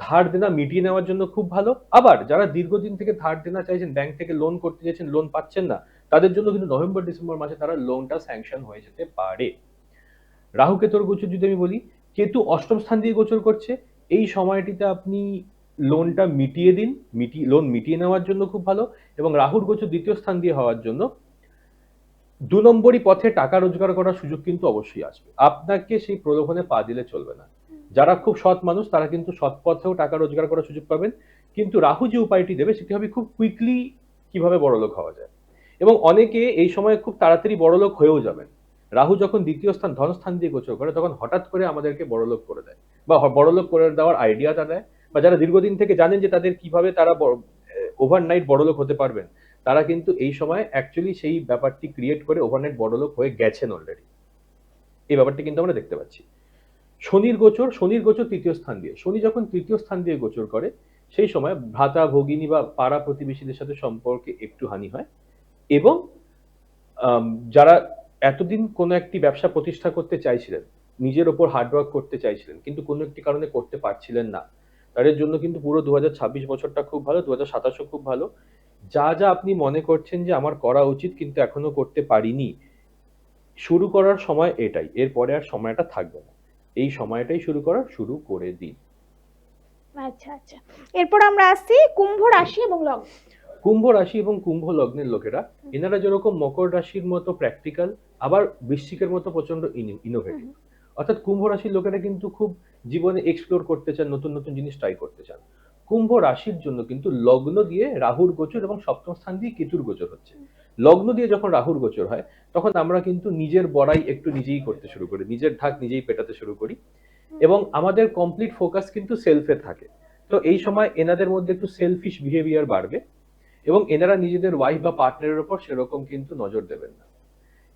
ধার দেনা মিটিয়ে নেওয়ার জন্য খুব ভালো। আবার যারা দীর্ঘদিন থেকে ধার দেনা চাইছেন, ব্যাংক থেকে লোন করতে চাইছেন, লোন পাচ্ছেন না, তাদের জন্য কিন্তু নভেম্বর ডিসেম্বর মাসে তারা লোনটা স্যাংশন হয়ে যেতে পারে। রাহু কেতুর গোচর যদি আমি বলি, কেতু অষ্টম স্থান দিয়ে গোচর করছে। এই সময়টিতে আপনি লোনটা মিটিয়ে দিন, লোন মিটিয়ে নেওয়ার জন্য খুব ভালো। এবং রাহুর গোচর দ্বিতীয় স্থান দিয়ে হওয়ার জন্য 2 নম্বরই পথে টাকা রোজগার করার সুযোগ কিন্তু অবশ্যই আসবে। আপনাকে সেই প্রলোভনে পা দিলে চলবে না। যারা খুব সৎ মানুষ তারা কিন্তু সৎ পথেও টাকা রোজগার করার সুযোগ পাবেন, কিন্তু রাহু যে উপায়টি দেবে সেটি হবে খুব কুইকলি কিভাবে বড়লোক হওয়া যায়। এবং অনেকে এই সময় খুব তাড়াতাড়ি বড়লোক হয়েও যাবেন। রাহু যখন দ্বিতীয় স্থান ধনস্থান দিয়ে গোচর করে তখন হঠাৎ করে আমাদেরকে বড়লোক করে দেয়, বা বড়লোক করে দেওয়ার আইডিয়াটা দেয়। বা যারা দীর্ঘদিন থেকে জানেন যে তাদের কিভাবে তারা ওভারনাইট বড়লোক হতে পারবেন, তারা কিন্তু এই সময় অ্যাকচুয়ালি সেই ব্যাপারটি ক্রিয়েট করে ওভারনাইট বড়লোক হয়ে গেছেন অলরেডি। এই ব্যাপারটি কিন্তু আমরা দেখতে পাচ্ছি। শনির গোচর তৃতীয় স্থান দিয়ে। শনি যখন তৃতীয় স্থান দিয়ে গোচর করে সেই সময় ভ্রাতা ভগিনী বা পাড়া প্রতিবেশীদের সাথে সম্পর্কে একটু হানি হয়। এবং যারা এতদিন কোনো একটি ব্যবসা প্রতিষ্ঠা করতে চাইছিলেন, নিজের ওপর হার্ডওয়ার্ক করতে চাইছিলেন, কিন্তু কোনো একটি কারণে করতে পারছিলেন না, তাদের জন্য কিন্তু পুরো 2026 বছরটা খুব ভালো, 2027 খুব ভালো। যা যা আপনি মনে করছেন যে আমার করা উচিত কিন্তু এখনো করতে পারিনি, শুরু করার সময় এটাই, এরপরে আর সময়টা থাকবে না, এই সময়টাই শুরু করে দিন। আচ্ছা আচ্ছা, এরপর আমরা আসছি কুম্ভ রাশি এবং লগ্ন। কুম্ভ রাশি এবং কুম্ভ লগ্নের লোকেরা, এনারা যেরকম মকর রাশির মতো প্র্যাকটিক্যাল, আবার বৃশ্চিকের মতো প্রচন্ড ইনোভেটিভ। অর্থাৎ কুম্ভ রাশির লোকেরা কিন্তু খুব জীবনে এক্সপ্লোর করতে চান, নতুন নতুন জিনিস ট্রাই করতে চান। কুম্ভ রাশির জন্য কিন্তু লগ্ন দিয়ে রাহুর গোচর এবং সপ্তম স্থান দিয়ে কেতুর গোচর হচ্ছে। লগ্ন দিয়ে যখন রাহুর গোচর হয় তখন আমরা কিন্তু নিজের বড়াই একটু নিজেই করতে শুরু করি, নিজের ঢাক নিজেই পেটাতে শুরু করি, এবং আমাদের কমপ্লিট ফোকাস কিন্তু সেলফে থাকে। তো এই সময় এনাদের মধ্যে একটু সেলফিশ বিহেভিয়ার বাড়বে, এবং এনারা নিজেদের ওয়াইফ বা পার্টনারের উপর সেরকম কিন্তু নজর দেবেন না।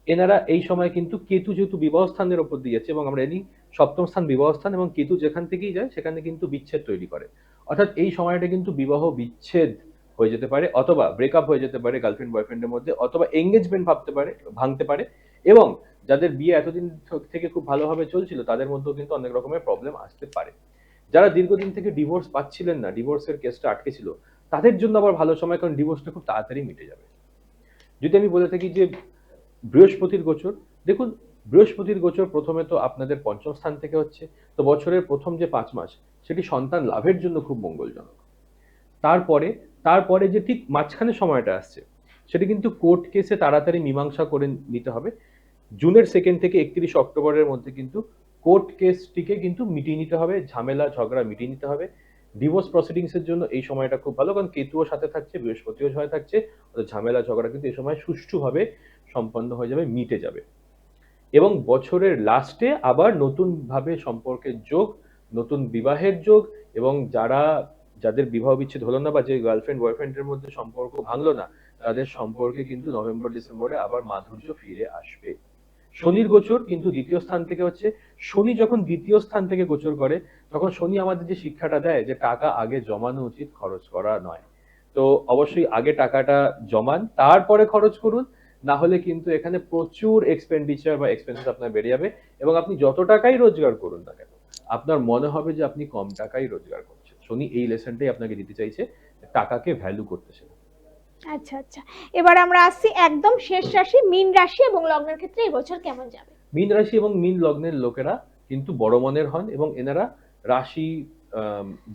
এনারা এই সময় কিন্তু কেতু যেহেতু বিবাহ স্থানের উপর দিয়ে যাচ্ছে, এবং আমরা জানি সপ্তম স্থান বিবাহ স্থান, এবং কেতু যেখান থেকেই যায় সেখানে কিন্তু বিচ্ছেদ তৈরি করে। অর্থাৎ এই সময়টা কিন্তু বিবাহ বিচ্ছেদ হয়ে যেতে পারে, অথবা ব্রেকআপ হয়ে যেতে পারে গার্লফ্রেন্ড বয়ফ্রেন্ডের মধ্যে, অথবা এঙ্গেজমেন্ট ভাঙতে পারে। এবং যাদের বিয়ে এতদিন থেকে খুব ভালোভাবে চলছিল তাদের মধ্যেও কিন্তু অনেক রকমের প্রবলেম আসতে পারে। যারা দীর্ঘদিন থেকে ডিভোর্স পাচ্ছিলেন না, ডিভোর্সের কেসটা আটকে ছিল, তাদের জন্য আবার ভালো সময়, কারণ ডিভোর্সটা খুব তাড়াতাড়ি মিটে যাবে। যদি আমি বলে থাকি যে বৃহস্পতির গোচর, দেখুন বৃহস্পতির গোচর প্রথমে তো আপনাদের পঞ্চম স্থান থেকে হচ্ছে, তো বছরের প্রথম যে 5 মাস সেটি সন্তান লাভের জন্য খুব মঙ্গলজনক। তারপরে তারপরে যে ঠিক মাঝখানে সময়টা আসছে সেটা কিন্তু কোর্ট কেসে তাড়াতাড়ি মীমাংসা করে নিতে হবে। জুনের 2 থেকে 31 অক্টোবরের মধ্যে কিন্তু কোর্ট কেসটিকে কিন্তু মিটিয়ে নিতে হবে, ঝামেলা ঝগড়া মিটিয়ে নিতে হবে। ডিভোর্স প্রসিডিংস এর জন্য এই সময়টা খুব ভালো, কারণ কেতুও সাথে থাকছে, বৃহস্পতিও সাথে থাকছে, ঝামেলা ঝগড়া কিন্তু এই সময় সুষ্ঠুভাবে সম্পন্ন হয়ে যাবে, মিটে যাবে। এবং বছরের লাস্টে আবার নতুন ভাবে সম্পর্কের যোগ, নতুন বিবাহের যোগ, এবং যাদের বিবাহ বিচ্ছেদ হলো না বা যে গার্লফ্রেন্ড বয়ফ্রেন্ডের মধ্যে সম্পর্ক ভাঙলো না, তাদের সম্পর্কে কিন্তু নভেম্বর ডিসেম্বরে আবার মাধুর্য ফিরে আসবে। শনির গোচর কিন্তু দ্বিতীয় স্থান থেকে হচ্ছে। শনি যখন দ্বিতীয় স্থান থেকে গোচর করে তখন শনি আমাদের যে শিক্ষাটা দেয় যে টাকা আগে জমানো উচিত, খরচ করা নয়। তো অবশ্যই আগে টাকাটা জমান, তারপরে খরচ করুন, না হলে কিন্তু এখানে প্রচুর এক্সপেন্ডিচার বা এক্সপেন্সেস আপনার বেড়ে যাবে, এবং আপনি যত টাকাই রোজগার করুন না কেন আপনার মনে হবে যে আপনি কম টাকাই রোজগার করছেন। শনি এই লেসনটাই আপনাকে দিতে চাইছে, টাকাকে ভ্যালু করতে শেখা। আচ্ছা আচ্ছা, এবার আমরা আসছি একদম শেষ রাশি মীন রাশি এবং লগ্নের ক্ষেত্রে এই বছর কেমন যাবে। মীন রাশি এবং মীন লগ্নের লোকেরা কিন্তু বড় মনের হন, এবং এনারা রাশি,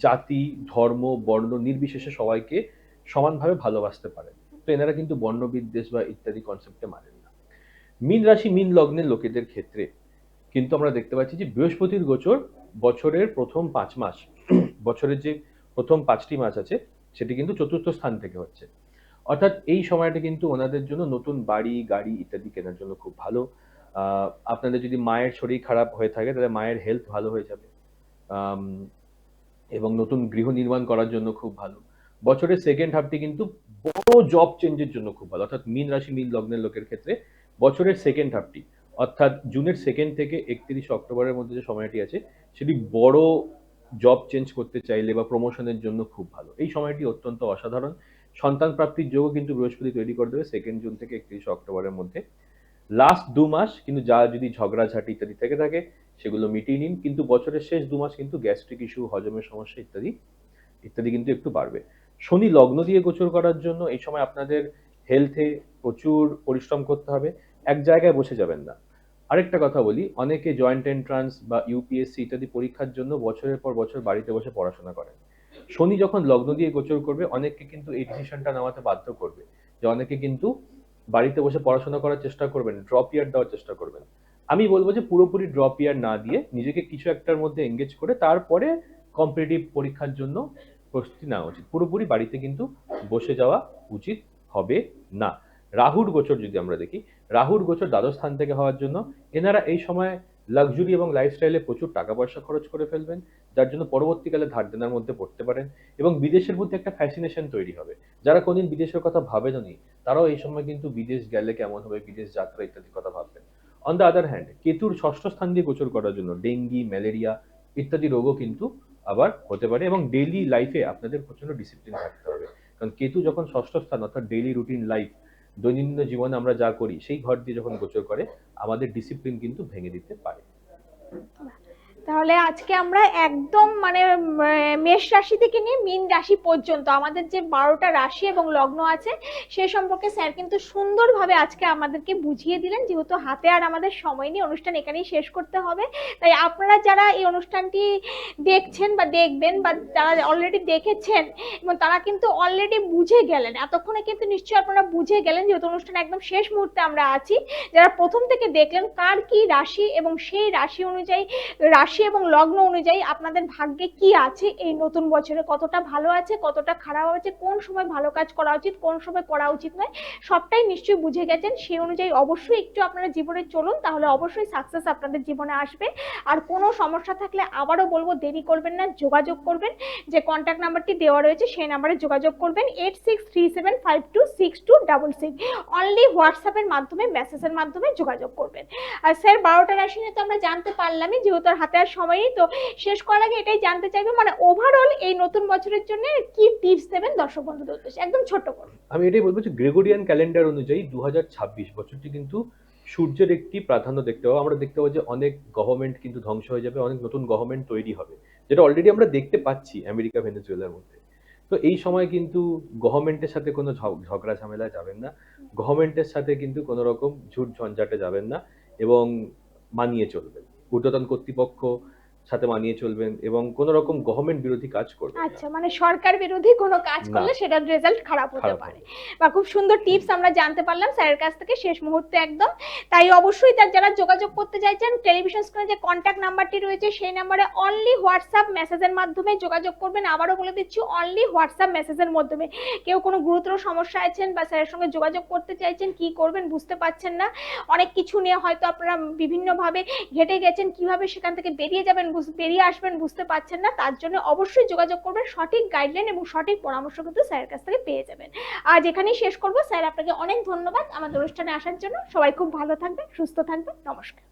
জাতি, ধর্ম, বর্ণ নির্বিশেষে সবাইকে সমানভাবে ভালোবাসতে পারেন। তো এনারা কিন্তু বর্ণবিদ্বেষ বা ইত্যাদি কনসেপ্টে মানেন না। মীন রাশি মীন লগ্নের লোকেদের ক্ষেত্রে কিন্তু আমরা দেখতে পাচ্ছি যে বৃহস্পতির গোচর বছরের প্রথম 5 মাস, বছরের যে প্রথম 5টি মাস আছে সেটি কিন্তু চতুর্থ স্থান থেকে হচ্ছে। অর্থাৎ এই সময়টা কিন্তু ওনাদের জন্য নতুন বাড়ি গাড়ি ইত্যাদি কেনার জন্য খুব ভালো। আপনাদের যদি মায়ের শরীর খারাপ হয়ে থাকে তাহলে মায়ের হেলথ ভালো হয়ে যাবে, আম, এবং নতুন গৃহ নির্মাণ করার জন্য খুব ভালো। বছরের সেকেন্ড হাফটি কিন্তু বড় জব চেঞ্জের জন্য খুব ভালো, অর্থাৎ মীন রাশি মীন লগ্নের লোকের ক্ষেত্রে বছরের সেকেন্ড হাফটি, অর্থাৎ জুনের 2 থেকে 31 অক্টোবরের মধ্যে যে সময়টি আছে সেটি বড় জব চেঞ্জ করতে চাইলে বা প্রমোশনের জন্য খুব ভালো। এই সময়টি অত্যন্ত অসাধারণ। সন্তান প্রাপ্তির যোগও কিন্তু বৃহস্পতি তৈরি করে দেবে 2 জুন থেকে 31 অক্টোবরের মধ্যে। লাস্ট 2 মাস কিন্তু যা যদি ঝগড়াঝাটি ইত্যাদি থেকে থাকে সেগুলো মিটিয়ে নিন, কিন্তু বছরের শেষ 2 মাস কিন্তু গ্যাস্ট্রিক ইস্যু, হজমের সমস্যা ইত্যাদি ইত্যাদি কিন্তু একটু বাড়বে। শনি লগ্ন দিয়ে গোচর করার জন্য এই সময় আপনাদের হেলথে প্রচুর পরিশ্রম করতে হবে, এক জায়গায় বসে যাবেন না। আরেকটা কথা বলি, অনেকে জয়েন্ট এন্ট্রান্স বা ইউপিএসসি ইত্যাদি পরীক্ষার জন্য বছরের পর বছর বাড়িতে বসে পড়াশোনা করেন। শনি যখন লগ্ন দিয়ে গোচর করবে অনেককে কিন্তু এই ডিসিশনটা নেওয়াতে বাধ্য করবে, যে অনেকে কিন্তু বাড়িতে বসে পড়াশোনা করার চেষ্টা করবেন, ড্রপ ইয়ার দেওয়ার চেষ্টা করবেন। আমি বলবো যে পুরোপুরি ড্রপ ইয়ার না দিয়ে নিজেকে কিছু একটার মধ্যে এঙ্গেজ করে তারপরে কম্পিটিটিভ পরীক্ষার জন্য প্রস্তুতি নেওয়া উচিত। পুরোপুরি বাড়িতে কিন্তু বসে যাওয়া উচিত হবে না। রাহুর গোচর যদি আমরা দেখি, রাহুর গোচর দ্বাদশ স্থান থেকে হওয়ার জন্য এনারা এই সময় লাক্সুরি এবং লাইফস্টাইলে প্রচুর টাকা পয়সা খরচ করে ফেলবেন, যার জন্য পরবর্তীকালে ধার দেনার মধ্যে পড়তে পারেন, এবং বিদেশের প্রতি একটা ফ্যাসিনেশন তৈরি হবে। যারা কোনদিন বিদেশের কথা ভাবেননি তারাও এই সময় কিন্তু বিদেশ গেলে কেমন হবে, বিদেশ যাত্রা ইত্যাদি কথা ভাববেন। অন দ্য আদার হ্যান্ড, কেতুর ষষ্ঠ স্থান দিয়ে গোচর করার জন্য ডেঙ্গি, ম্যালেরিয়া ইত্যাদি রোগও কিন্তু আবার হতে পারে, এবং ডেইলি লাইফে আপনাদের প্রচন্ড ডিসিপ্লিন থাকতে হবে, কারণ কেতু যখন ষষ্ঠ স্থান অর্থাৎ ডেইলি রুটিন লাইফ, দৈনন্দিন জীবনে আমরা যা করি সেই ঘর দিয়ে যখন গোচর করে আমাদের ডিসিপ্লিন কিন্তু ভেঙে দিতে পারে। তাহলে আজকে আমরা একদম মানে মেষ রাশি থেকে নিয়ে মীন রাশি পর্যন্ত আমাদের যে 12টা রাশি এবং লগ্ন আছে সে সম্পর্কে স্যার কিন্তু সুন্দরভাবে আজকে আমাদেরকে বুঝিয়ে দিলেন। যেহেতু হাতে আর আমাদের সময় নেই, অনুষ্ঠান এখানেই শেষ করতে হবে, তাই আপনারা যারা এই অনুষ্ঠানটি দেখছেন বা দেখবেন বা যারা অলরেডি দেখেছেন এবং তারা কিন্তু অলরেডি বুঝে গেলেন, এতক্ষণে কিন্তু নিশ্চয়ই আপনারা বুঝে গেলেন, যেহেতু অনুষ্ঠান একদম শেষ মুহূর্তে আমরা আছি। যারা প্রথম থেকে দেখলেন কার কি রাশি এবং সেই রাশি অনুযায়ী রাশি এবং লগ্ন অনুযায়ী আপনাদের ভাগ্যে কি আছে, এই নতুন বছরে কতটা ভালো আছে কতটা খারাপ আছে, কোন সময় ভালো কাজ করা উচিত কোন সময় করা উচিত নয়, সবটাই নিশ্চয়ই বুঝে গেছেন। সেই অনুযায়ী অবশ্যই একটু আপনারা জীবনে চলুন, তাহলে অবশ্যই সাকসেস আপনাদের জীবনে আসবে। আর কোনো সমস্যা থাকলে আবারও বলবো দেরি করবেন না, যোগাযোগ করবেন, যে কন্ট্যাক্ট নাম্বারটি দেওয়া রয়েছে সেই নাম্বারে যোগাযোগ করবেন 8637526266, অনলি হোয়াটসঅ্যাপের মাধ্যমে মেসেজের মাধ্যমে যোগাযোগ করবেন। আর স্যার 12টা রাশি নিয়ে তো আমরা জানতে পারলামই, যেহেতু আর হাতে আর সময় নেই, তো শেষ করার আগে এটাই জানতে চাইবো মানে ওভারঅল এই নতুন বছরের জন্য কি টিপস দেবেন দর্শক বন্ধুদের উদ্দেশ্যে, একদম ছোট্ট করে। আমি এটাই বলবো যে গ্রেগরিয়ান ক্যালেন্ডার অনুযায়ী 2026 বছরটি কিন্তু সূর্যের একটি প্রাধান্য দেখতে পাবো। আমরা দেখতে পাবো যে অনেক গভর্নমেন্ট কিন্তু ধ্বংস হয়ে যাবে, অনেক নতুন গভর্নমেন্ট তৈরি হবে, যেটা অলরেডি আমরা দেখতে পাচ্ছি আমেরিকা ভেনেজুয়েলার মধ্যে। তো এই সময় কিন্তু গভর্নমেন্টের সাথে কোনো ঝগড়া ঝামেলা যাবেন না, গভর্নমেন্টের সাথে কিন্তু কোনো রকম ঝুট ঝঞ্ঝাটে যাবেন না, এবং মানিয়ে চলবেন, ঊর্ধ্বতন কর্তৃপক্ষ সাথে মানিয়ে চলবেন, এবং কোনো রকম গভর্নমেন্ট বিরোধী কাজ করবেন না। আচ্ছা, মানে সরকার বিরোধী কোনো কাজ করলে সেটার রেজাল্ট খারাপ হতে পারে। বা খুব সুন্দর টিপস আমরা জানতে পারলাম স্যারের কাছ থেকে শেষ মুহূর্তে একদম। তাই অবশ্যই যারা যোগাযোগ করতে চাইছেন, টেলিভিশন স্ক্রিনে যে কন্ট্যাক্ট নাম্বারটি রয়েছে সেই নাম্বারে অনলি হোয়াটসঅ্যাপ মেসেজের মাধ্যমে যোগাযোগ করবেন। আবারও বলে দিচ্ছি, অনলি হোয়াটসঅ্যাপ মেসেজের মাধ্যমে। কেউ কোনো গুরুতর সমস্যা আছেন বা স্যারের সঙ্গে যোগাযোগ করতে চাইছেন, কি করবেন বুঝতে পারছেন না, অনেক কিছু নিয়ে হয়তো আপনারা বিভিন্নভাবে ঘেটে গেছেন, কিভাবে সেখান থেকে বেরিয়ে যাবেন, বেরিয়ে আসবেন বুঝতে পারছেন না, তার জন্য অবশ্যই যোগাযোগ করবেন। সঠিক গাইডলাইন এবং সঠিক পরামর্শ কিন্তু স্যারের কাছ থেকে পেয়ে যাবেন। আজ এখানেই শেষ করব। স্যার, আপনাকে অনেক ধন্যবাদ আমাদের অনুষ্ঠানে আসার জন্য। সবাই খুব ভালো থাকবেন, সুস্থ থাকবেন। নমস্কার।